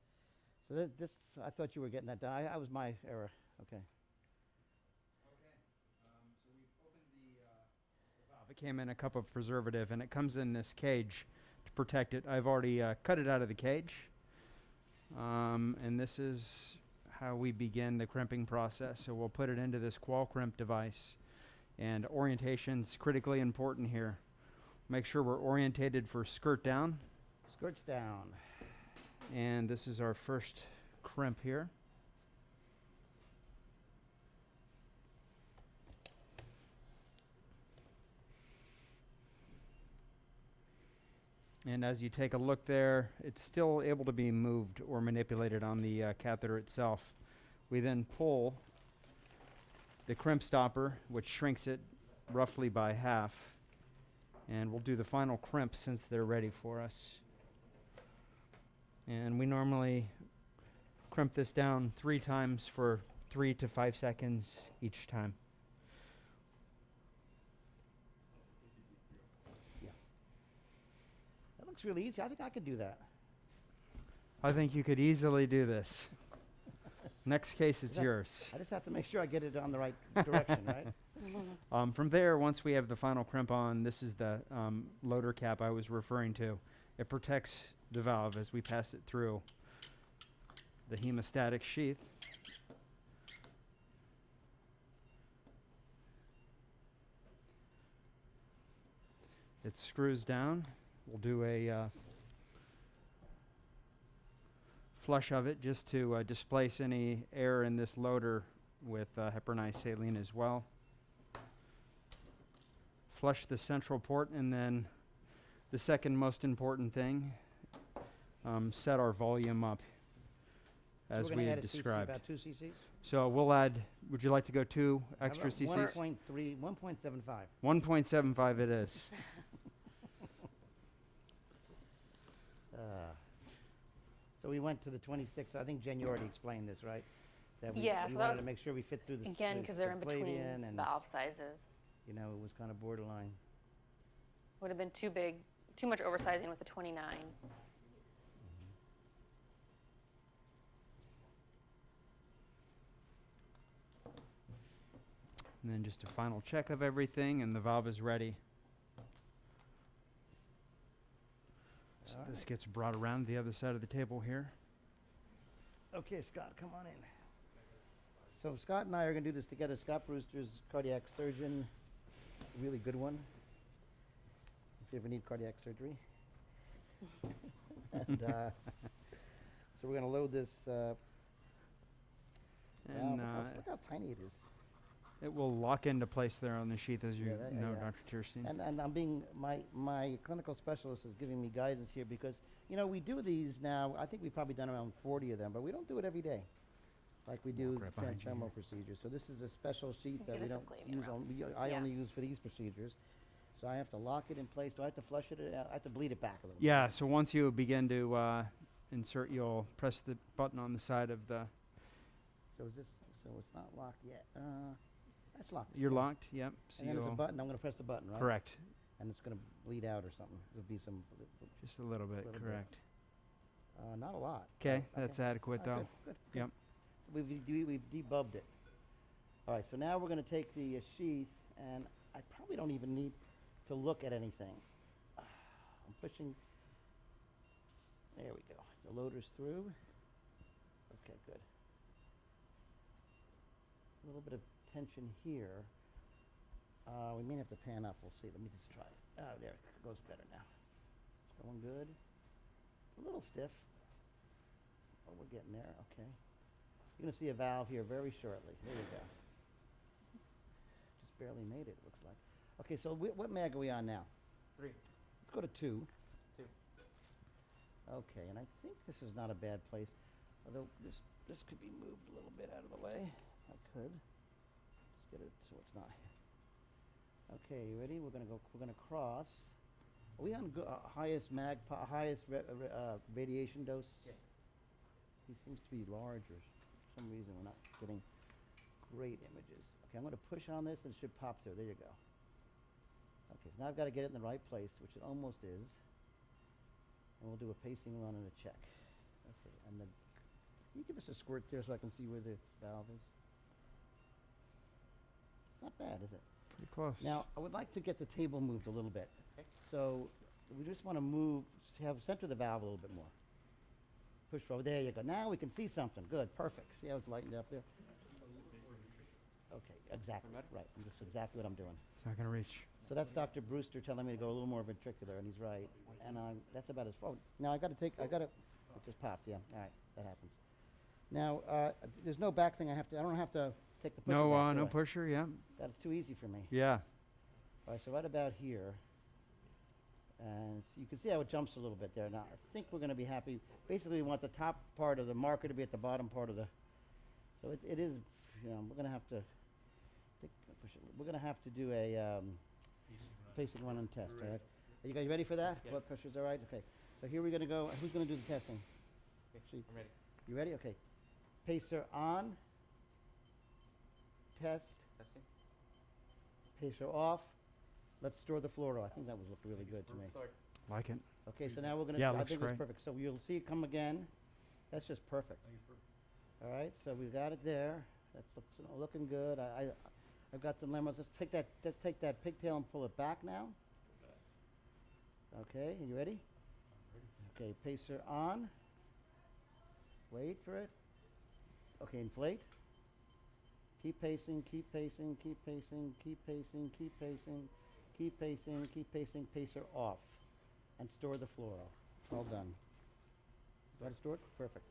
So this, I thought you were getting that done. I was my error. Okay. So we've opened the valve. It came in a cup of preservative, and it comes in this cage to protect it. I've already cut it out of the cage. And this is how we begin the crimping process. So we'll put it into this qual crimp device. And orientation's critically important here. Make sure we're orientated for skirt down. Skirts down. And this is our first crimp here. And as you take a look there, it's still able to be moved or manipulated on the catheter itself. We then pull the crimp stopper, which shrinks it roughly by half. And we'll do the final crimp since they're ready for us. And we normally crimp this down 3 times for 3 to 5 seconds each time. That looks really easy. I think I could do that. I think you could easily do this. Next case, it's yours. I just have to make sure I get it on the right direction, right? From there, once we have the final crimp on, this is the loader cap I was referring to. It protects the valve as we pass it through the hemostatic sheath. It screws down. We'll do a flush of it just to displace any air in this loader with heparinized saline as well. Flush the central port, and then the second most important thing, set our volume up as we had described. About 2 cc's? So we'll add, would you like to go 2 extra cc's? 1.3, 1.75. 1.75 it is. So we went to the 26. I think Jen, you already explained this, right? That we, Yeah, we so that wanted was to make sure we fit through the Again, because they're in between Subclavian, and valve sizes. you know, it was kind of borderline. Would have been too big, too much oversizing with the 29. And then just a final check of everything, and the valve is ready. So this gets brought around the other side of the table here. Okay, Scott, come on in. So Scott and I are going to do this together. Scott Brewster's cardiac surgeon, a really good one, if you ever need cardiac surgery. And so we're going to load this valve. And Look how tiny it is. it will lock into place there on the sheath, as you Yeah, know, yeah. Dr. Tierstein. And I'm being, my clinical specialist is giving me guidance here because, you know, we do these now, I think we've probably done around 40 of them, but we don't do it every day like we do Walk right behind you transfemoral procedures. So this is a special sheet that Get we a don't subclavian use around. I Yeah. only use for these procedures. So I have to lock it in place. Do I have to flush it out? I have to bleed it back a little Yeah, so once you begin to insert, you'll press the button on the side of the. So is this, so it's not locked yet. That's locked. You're Yeah. locked. Yep. So And then there's a you'll button, I'm gonna press the button, right? correct. And it's gonna bleed out or something. There'll be some, Just a little bit. Little bit. Correct. not a lot. Okay, Oh, that's adequate Oh, though. good. Yep. So we've debubbed it. All right, so now we're gonna take the sheath, and I probably don't even need to look at anything. I'm pushing. There we go. The loader's through. Okay, good. A little bit of tension here. We may have to pan up. We'll see. Let me just try it. Oh, there it goes better now. It's going good. It's a little stiff. Oh, we're getting there. Okay. You're going to see a valve here very shortly. There you go. Just barely made it, it looks like. Okay, so what mag are we on now? 3. Let's go to 2. 2. Okay, and I think this is not a bad place, although this could be moved a little bit out of the way. I could. Let's get it so it's not. Okay, you ready? We're gonna cross. Are we on highest radiation dose? Yes. He seems to be larger. For some reason, we're not getting great images. Okay, I'm gonna push on this and it should pop through. There you go. Okay, so now I've got to get it in the right place, which it almost is. And we'll do a pacing run and a check. Okay, and then can you give us a squirt there so I can see where the valve is? It's not bad, is it? Pretty close. Now, I would like to get the table moved a little bit. Okay. So we just want to move, center the valve a little bit more. Push forward. There you go. Now we can see something. Good. Perfect. See how it's lightened up there? Okay, exactly. Right. That's exactly what I'm doing. It's not gonna reach. So that's Dr. Brewster telling me to go a little more ventricular, and he's right. And that's about as far. Now it just popped, yeah. All right, that happens. Now, there's no back thing I don't have to take the pusher No, back, do no I? pusher. Yeah. That's too easy for me. Yeah. All right, so right about here. And you can see how it jumps a little bit there. Now, I think we're going to be happy. Basically, we want the top part of the marker to be at the bottom part of the. So it is, we're going to have to. We're going to have to do a pacing run and test. All right. Are you guys ready for that? Yes. Blood pressure's all right. Okay. So here we're going to go. Who's going to do the testing? Okay, I'm ready. You ready? Okay. Pacer on. Test. Testing. Pacer off. Let's store the fluoro. I think that was looked really good to me. Like it. Okay, so now we're gonna. Yeah, I looks think great. it's perfect. So you'll see it come again. That's just perfect. All right, so we've got it there. That's looking good. I've got some lemons. Let's take that pigtail and pull it back now. Okay, you ready? Okay, pacer on. Wait for it. Okay, inflate. Keep pacing, keep pacing, keep pacing, keep pacing, keep pacing, keep pacing, keep pacing, pacer off. And store the fluoro. All done. Got it stored? Perfect.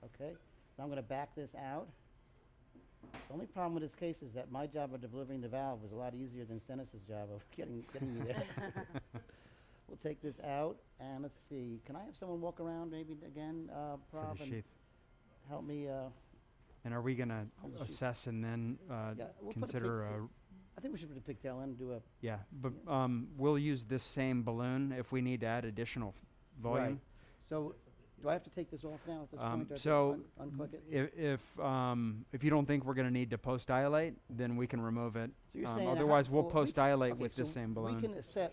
Okay. Now I'm going to back this out. The only problem with this case is that my job of delivering the valve was a lot easier than Stennis's job of getting me there. We'll take this out, and let's see. Can I have someone walk around maybe again, For Prav, the and sheath. help me? And are we gonna Hold the sheath. assess and then Yeah, we'll put a consider a? I think we should put the pigtail in and do a. Yeah, but we'll use this same balloon if we need to add additional volume. Right. So, do I have to take this off now at this point? Or I have to So unclick it? if you don't think we're gonna need to post dilate, then we can remove it. So you're saying Otherwise, we'll well, post dilate okay, with so the same balloon.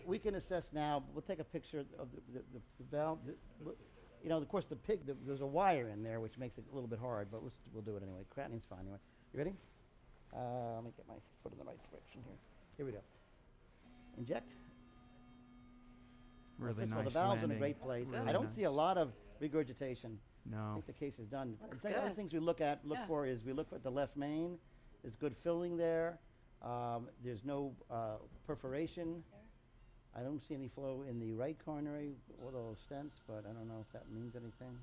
We can assess now. We'll take a picture of the valve. Of course, there's a wire in there, which makes it a little bit hard, but we'll do it anyway. Creatinine's fine anyway. You ready? Let me get my foot in the right direction here. Here we go. Inject. Really First of all, nice the valve's in a landing. great place. Really I don't see a nice. lot of regurgitation. I No. think the case is done. Looks The other good. things we look Yeah. for is we look at the left main. There's good filling there. There's no perforation. I don't see any flow in the right coronary or those stents, but I don't know if that means anything.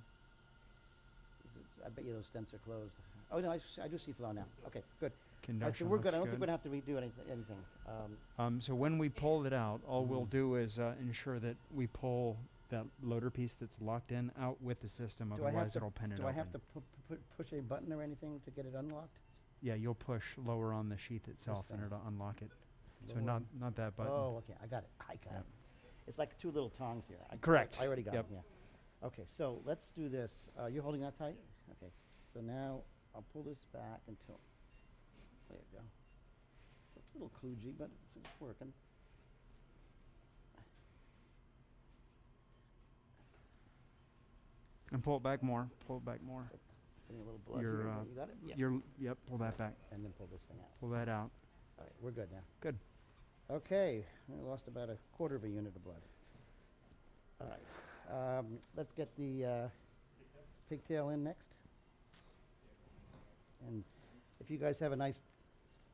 I bet you those stents are closed. Oh no, I do see flow now. Okay, good. All right, so Conduction we're good. looks I don't think we're gonna have to redo anything. So when we pull it out, all we'll Mhm. do is ensure that we pull that loader piece that's locked in out with the system. Do I have Otherwise, to- it'll pin it Do open. I have to push a button or anything to get it unlocked? Yeah, you'll push lower on the sheath itself, and thing. it'll unlock it. So Lower. not that button. Oh, okay, I got it. Yeah. It's like two little tongs here. Correct. I already got Yep. them. Yeah. Okay, so let's do this. You're holding that tight? Okay. So now I'll pull this back until, there you go. It's a little kludgy, but it's working. And pull it back more. Pull it back more. Getting a little blood Your, here. You got it? Yeah. Yep, pull that back. And then pull this thing out. Pull that out. All right, we're good now. Good. Okay, we lost about a quarter of a unit of blood. All right, let's get the pigtail in next. And if you guys have a nice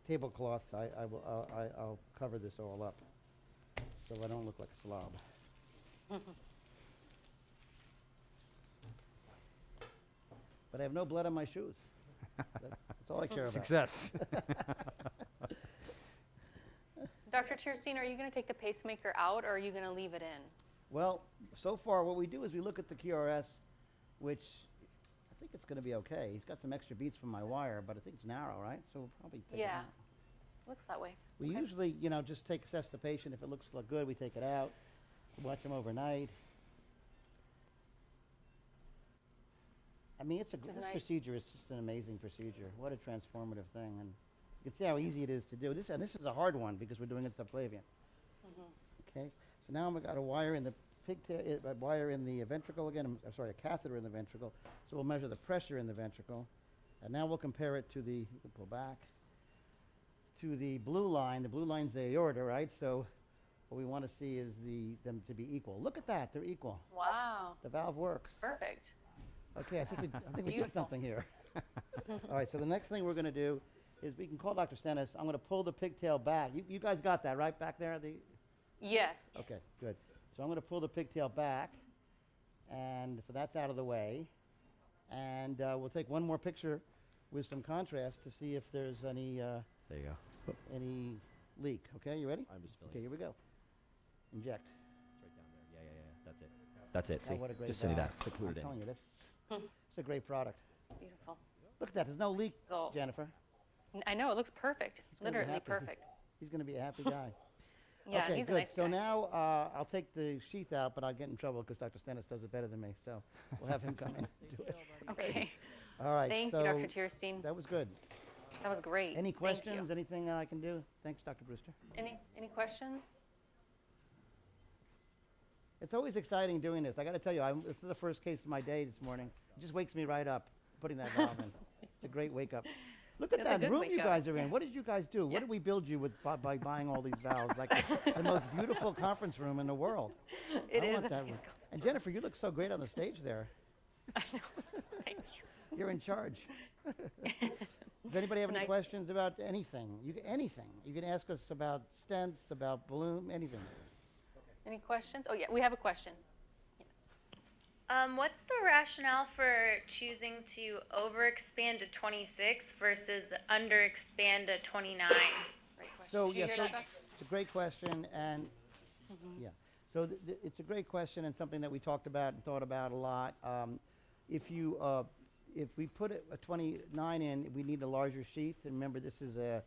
tablecloth, I'll cover this all up so I don't look like a slob. But I have no blood on my shoes. That's all I care about. Success. Dr. Tierstein, are you going to take the pacemaker out or are you going to leave it in? Well, so far what we do is we look at the QRS, which I think it's going to be okay. He's got some extra beats from my wire, but I think it's narrow, right? So we'll probably take it Yeah. out. Looks that way. We Okay. usually, just assess the patient. If it looks good, we take it out. Watch him overnight. I mean, this nice. procedure is just an amazing procedure. What a transformative thing. And you can see how easy it is to do. This is a hard one because we're doing it subclavian. Okay, so now I've got a wire in the pigtail, a wire in the ventricle again. I'm sorry, a catheter in the ventricle. So we'll measure the pressure in the ventricle. And now we'll compare it to you can pull back, to the blue line. The blue line's the aorta, right? So what we want to see is them to be equal. Look at that, they're equal. Wow. The valve works. Perfect. Okay, I think we did Beautiful. something here. All right, so the next thing we're going to do is we can call Dr. Stennis. I'm going to pull the pigtail back. You guys got that, right, back there? Yes. Okay, good. So I'm going to pull the pigtail back, and so that's out of the way. And we'll take one more picture with some contrast to see if there's any There you go. any leak. Okay, you ready? I'm just filling Okay, here we go. Inject. It's right down there. Yeah. That's it. That's it. Oh, See? what a great Just send me valve. that. It's I'm included in. telling you, it's a great product. Beautiful. Look at that. There's no leak, So- Jennifer. I know, it looks perfect. He's gonna be Literally happy. perfect. He's going to be a happy guy. Yeah, okay, he's good. a nice So guy. now I'll take the sheath out, but I'll get in trouble because Dr. Stennis does it better than me. So we'll have him come in and do it. Okay. All right. Thank so you, Dr. Tierstein. that was good. That was great. Any Thank you. questions? Anything I can do? Thanks, Dr. Brewster. Any questions? It's always exciting doing this. I got to tell you, this is the first case of my day this morning. It just wakes me right up, putting that valve in. It's a great wake up. Look at It's a that good room wake you up. guys are in. Yeah. What did you guys do? Yeah. What did we build you with by buying all these valves? Like the most beautiful conference room in the world. It I is. want a that nice one. And Jennifer, you look so great on the stage there. I know. Thank you. You're in charge. Does anybody have any Nice. questions about anything? Anything. You can ask us about stents, about balloon, anything. Any questions? Oh, yeah, we have a question. What's the rationale for choosing to overexpand to 26 versus underexpand to 29? Great question. So Did you yeah, hear so that, Doc? it's a great question, and yeah, so it's a great question and something that we talked about and thought about a lot. If we put a 29 in, we need a larger sheath. And remember, this is the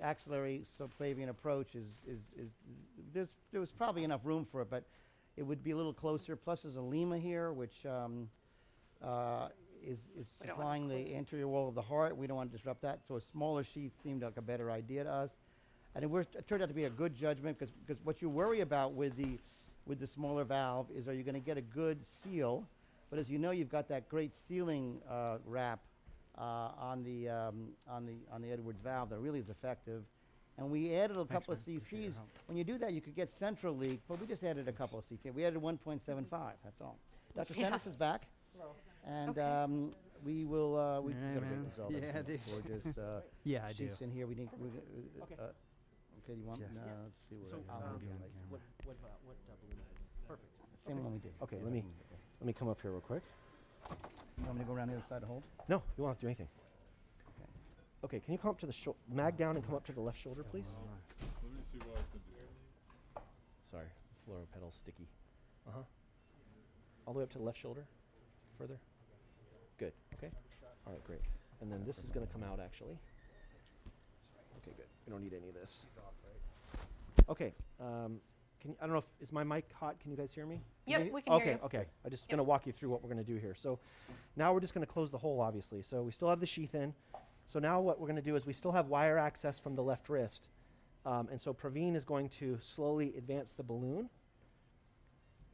axillary subclavian approach there was probably enough room for it, but it would be a little closer. Plus, there's a lima here, which is We don't want supplying the anterior wall of the heart. We don't want to disrupt that. So a smaller sheath seemed like a better idea to us. And it turned out to be a good judgment because what you worry about with the smaller valve is, are you going to get a good seal? But as you know, you've got that great sealing wrap on the Edwards valve that really is effective. And we added a couple of man. Appreciate your cc's. help. When you do that, you could get central leak, but we just added a couple of cc's. We added 1.75. That's all. Dr. Yeah. Stennis is back, and Okay. we will. We Yeah, gotta man. get all Yeah, this dude. gorgeous Yeah, I do. sheets in here. We need. Okay. Okay, you want? Yeah. Let's see what. So, I have be here. on camera. what balloon is it? Perfect. Same one we did. Okay, let me come up here real quick. You want me to go around the other side and hold? No, you won't have to do anything. Okay, can you come up to the mag down and come up to the left shoulder, please? Let me see what I can do. Sorry, fluoro pedal's sticky. All the way up to the left shoulder, further. Good. Okay. All right, great. And then this is going to come out actually. Okay, good. We don't need any of this. Okay. I don't know if, is my mic hot? Can you guys hear me? Yep, we can okay, hear you. Okay, I'm just Yep. going to walk you through what we're going to do here. So now we're just going to close the hole, obviously. So we still have the sheath in. So now what we're going to do is we still have wire access from the left wrist. And so Praveen is going to slowly advance the balloon.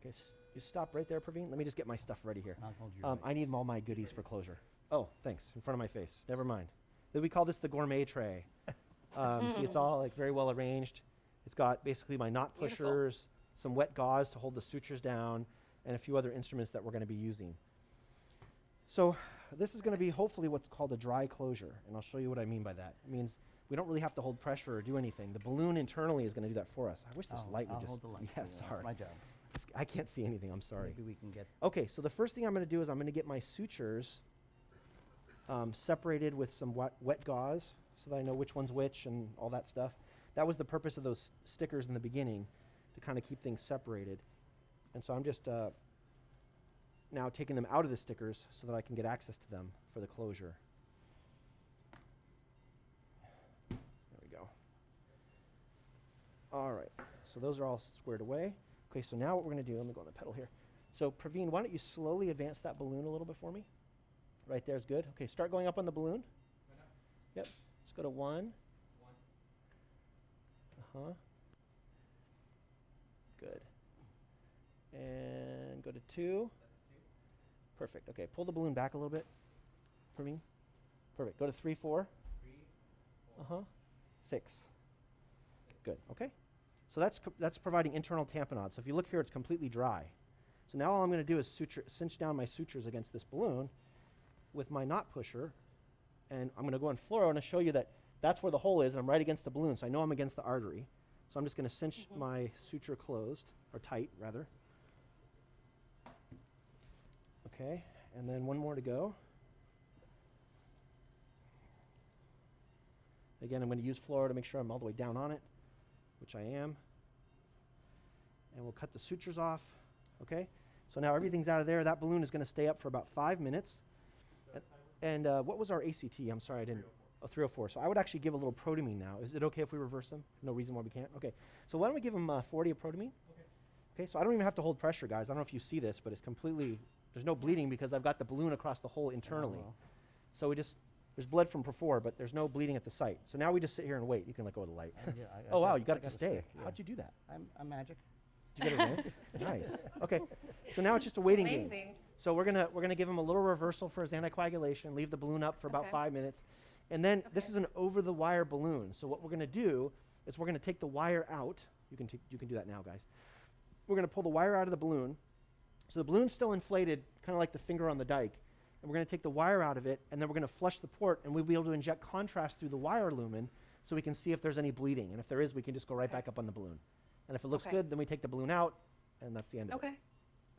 Okay, you stop right there, Praveen. Let me just get my stuff ready here. I'll hold your mic. I need all my goodies for closure. Oh, thanks. In front of my face. Never mind. We call this the gourmet tray. See, it's all like very well arranged. It's got basically my knot Beautiful. pushers, some wet gauze to hold the sutures down, and a few other instruments that we're going to be using. So this is going to be hopefully what's called a dry closure, and I'll show you what I mean by that. It means we don't really have to hold pressure or do anything. The balloon internally is going to do that for us. I wish this light would I'll just... hold the light. Yeah, for you. sorry. That's my job. I can't see anything. I'm sorry. Maybe we can get. Okay, so the first thing I'm going to do is I'm going to get my sutures separated with some wet gauze so that I know which one's which and all that stuff. That was the purpose of those stickers in the beginning, to kind of keep things separated. And so I'm just now taking them out of the stickers so that I can get access to them for the closure. There we go. All right, so those are all squared away. Okay, so now what we're going to do, let me go on the pedal here. So Praveen, why don't you slowly advance that balloon a little bit for me? Right there is good. Okay, start going up on the balloon. Yep, let's go to 1. Uh-huh. Good. And go to 2. Perfect. Okay, pull the balloon back a little bit for me. Perfect. Go to 3, 4. Uh-huh. 6. Good. Okay. So that's providing internal tamponade. So if you look here, it's completely dry. So now all I'm going to do is cinch down my sutures against this balloon with my knot pusher, and I'm going to go on fluoro and show you that that's where the hole is, and I'm right against the balloon, so I know I'm against the artery. So I'm just going to cinch my suture closed, or tight, rather. Okay, and then one more to go. Again, I'm going to use fluoro to make sure I'm all the way down on it, which I am. And we'll cut the sutures off. Okay, so now everything's out of there. That balloon is going to stay up for about 5 minutes. And what was our ACT? I'm sorry, I didn't. 304. So I would actually give a little protamine now. Is it okay if we reverse them? No reason why we can't? Okay. So why don't we give them 40 of protamine? Okay, so I don't even have to hold pressure, guys. I don't know if you see this, but it's completely, there's no bleeding because I've got the balloon across the hole internally. Oh, well. So there's blood from Perfor, but there's no bleeding at the site. So now we just sit here and wait. You can let go of the light. Oh, wow, you got it to stay. How'd you do that? I'm magic. Did you get it in? Nice. Okay. So now it's just a waiting game. Amazing. So we're gonna give him a little reversal for his anticoagulation, leave the balloon up for about Okay. 5 minutes. And then this is an over-the-wire balloon. So what we're going to do is we're going to take the wire out. You can do that now, guys. We're going to pull the wire out of the balloon. So the balloon's still inflated, kind of like the finger on the dike. And we're going to take the wire out of it, and then we're going to flush the port, and we'll be able to inject contrast through the wire lumen so we can see if there's any bleeding. And if there is, we can just go right back up on the balloon. And if it looks Okay. good, then we take the balloon out, and that's the end of it.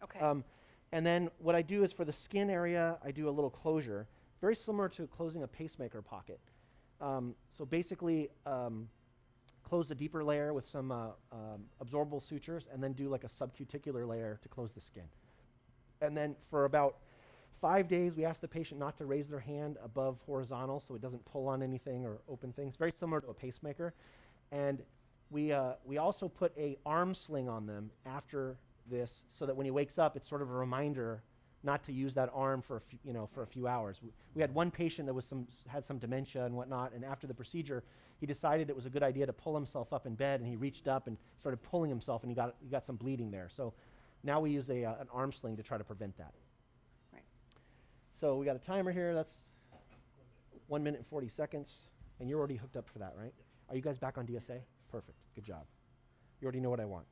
Okay. Okay. And then what I do is for the skin area, I do a little closure, very similar to closing a pacemaker pocket. So basically, close the deeper layer with some absorbable sutures, and then do like a subcuticular layer to close the skin. And then for about 5 days, we ask the patient not to raise their hand above horizontal so it doesn't pull on anything or open things, very similar to a pacemaker. And we also put a arm sling on them after this so that when he wakes up, it's sort of a reminder not to use that arm for a few hours. We had one patient that had some dementia and whatnot, and after the procedure, he decided it was a good idea to pull himself up in bed, and he reached up and started pulling himself, and he got some bleeding there. So now we use an arm sling to try to prevent that. Right. So we got a timer here. That's 1 minute and 40 seconds, and you're already hooked up for that, right? Are you guys back on DSA? Perfect. Good job. You already know what I want.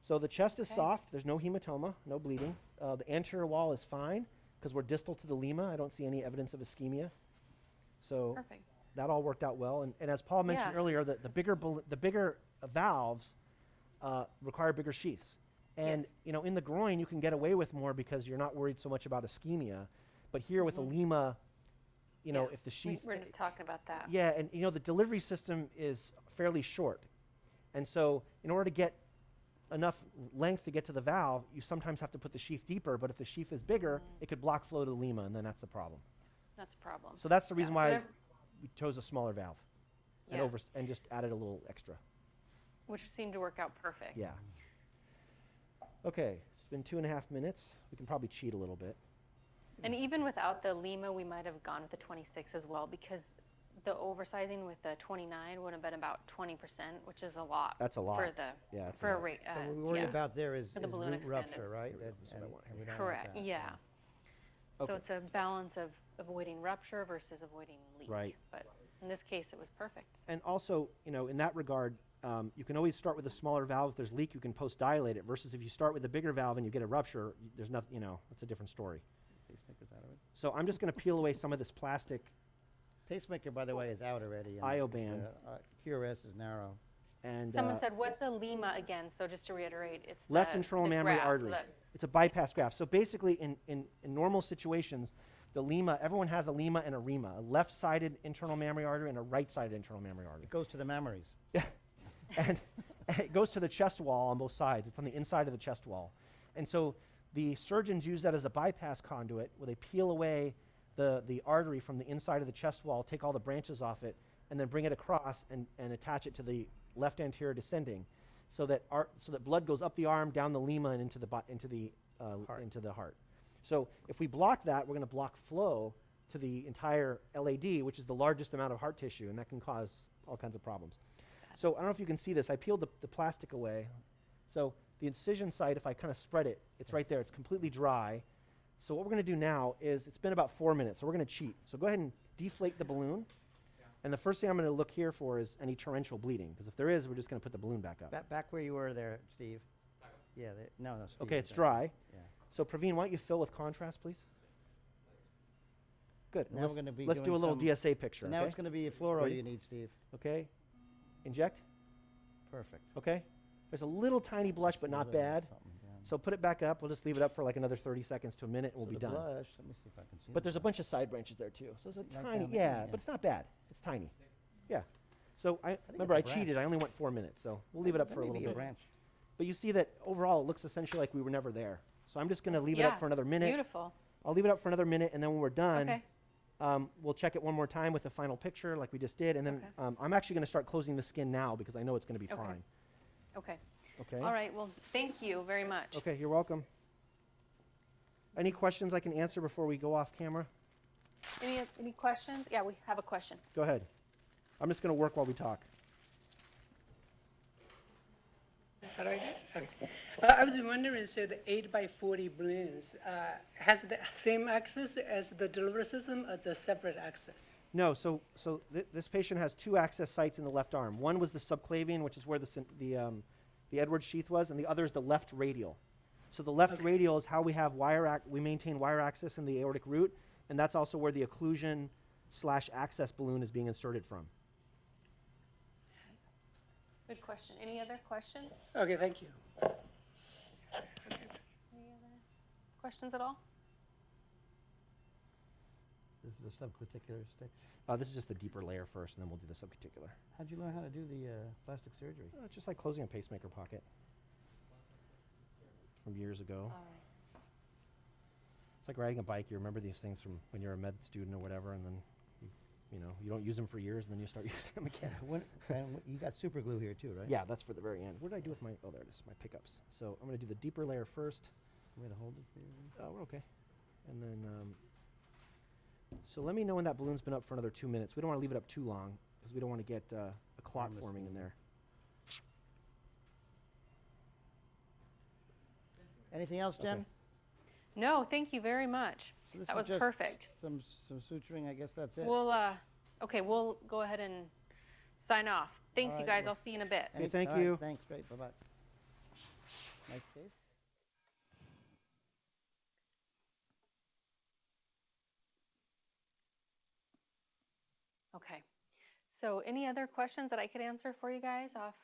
So the chest is soft. There's no hematoma, no bleeding. The anterior wall is fine because we're distal to the lima. I don't see any evidence of ischemia. So Perfect. that all worked out well. And as Paul mentioned Yeah. earlier, the bigger valves require bigger sheaths. And Yes. In the groin, you can get away with more because you're not worried so much about ischemia. But here with the lima, Yeah. if the sheath... We're just talking about that. Yeah, and the delivery system is fairly short. And so in order to get enough length to get to the valve, you sometimes have to put the sheath deeper, but if the sheath is bigger, it could block flow to the lima, and then that's a problem. That's a problem. So that's the reason why Whatever- we chose a smaller valve Yeah. and just added a little extra. which seemed to work out perfect. Yeah. Okay, it's been 2.5 minutes. We can probably cheat a little bit. And even without the Lima, we might have gone with the 26 as well, because the oversizing with the 29 would have been about 20%, which is a lot. That's a lot. For the Yeah, that's for a a lot. rate. So what we worry about there is For the balloon root expander. rupture, right? Here we go. That's what I want. And we don't want Correct. that, Yeah. Okay. So it's a balance of avoiding rupture versus avoiding leak. Right. But in this case, it was perfect. And also, you know, in that regard, you can always start with a smaller valve. If there's leak, you can post-dilate it, versus if you start with a bigger valve and you get a rupture, there's nothing, you know, it's a different story. Pacemaker's out already. So I'm just going to peel away some of this plastic Pacemaker, by the way, is out already. and, IO band. QRS is narrow. And Someone said, what's a Lima again? So just to reiterate, it's left the, internal the mammary graft, artery. It's a bypass graft. So basically, in normal situations, the Lima, everyone has a Lima and a Rima, a left-sided internal mammary artery and a right-sided internal mammary artery. It goes to the mammaries. and it goes to the chest wall on both sides. It's on the inside of the chest wall. And so the surgeons use that as a bypass conduit where they peel away the artery from the inside of the chest wall, take all the branches off it, and then bring it across and attach it to the left anterior descending so that blood goes up the arm, down the Lima, and into the heart. So if we block that, we're going to block flow to the entire LAD, which is the largest amount of heart tissue, and that can cause all kinds of problems. So I don't know if you can see this. I peeled the plastic away. So the incision site, if I kind of spread it, it's right there. It's completely dry. So what we're going to do now is, it's been about 4 minutes, so we're going to cheat. So go ahead and deflate the balloon. And the first thing I'm going to look here for is any torrential bleeding, because if there is, we're just going to put the balloon back up. Back where you were there, Steve. Yeah, no, Steve. Okay, it's dry. Yeah. So Praveen, why don't you fill with contrast, please? Good. Now we're going to be let's do a doing little some- DSA picture. So now okay? it's going to be a fluoro Ready? you need, Steve. Okay. Inject. Perfect. Okay. There's a little tiny blush, but See a not little bad. something down. So put it back up. We'll just leave it up for like another 30 seconds to a minute, and we'll So be the done. Blush, let me see if I can see But there's a that. bunch of side branches there too. So there's a Right tiny, down there, yeah, yeah. but it's not bad. It's tiny. Yeah. So I it's remember a I cheated. branch. I only went 4 minutes, so we'll leave it up That for a may little be bit. branch. But you see that overall it looks essentially like we were never there. So I'm just going to leave it Yeah, up for another minute. Beautiful. I'll leave it up for another minute, and then when we're done, Okay. we'll check it one more time with the final picture like we just did, and then Okay. I'm actually going to start closing the skin now because I know it's going to be Okay. fine. Okay. Okay? All right. Well, thank you very much. Okay, you're welcome. Any questions I can answer before we go off camera? Any questions? Yeah, we have a question. Go ahead. I'm just going to work while we talk. All right. Okay. I was wondering, so the 8x40 balloons has the same access as the delivery system, or the separate access? No, so this patient has 2 access sites in the left arm. One was the subclavian, which is where the Edwards sheath was, and the other is the left radial. So the left radial is how we have we maintain wire access in the aortic root, and that's also where the occlusion/access balloon is being inserted from. Good question. Any other questions? Okay, thank you. Any other questions at all? This is a subclaticular stick. This is just the deeper layer first, and then we'll do the subcuticular. How'd you learn how to do the plastic surgery? It's just like closing a pacemaker pocket from years ago. All right. It's like riding a bike. You remember these things from when you're a med student or whatever, and then you don't use them for years, and then you start using them again. And you got super glue here too, right? Yeah, that's for the very end. What did I do with my? Oh, there it is. My pickups. So I'm going to do the deeper layer first. Way to hold it for you. Oh, we're okay. And then, so let me know when that balloon's been up for another 2 minutes. We don't want to leave it up too long because we don't want to get a clot Harmless forming in bleeding. there. Anything else, Jen? Okay. No, thank you very much. So this That is was just perfect. Some suturing, I guess that's it. We'll we'll go ahead and sign off. Thanks, All you right, guys. well- I'll see you in a bit. Okay, thank all right, you. Thanks, great, bye-bye. Nice case. Okay. So any other questions that I could answer for you guys off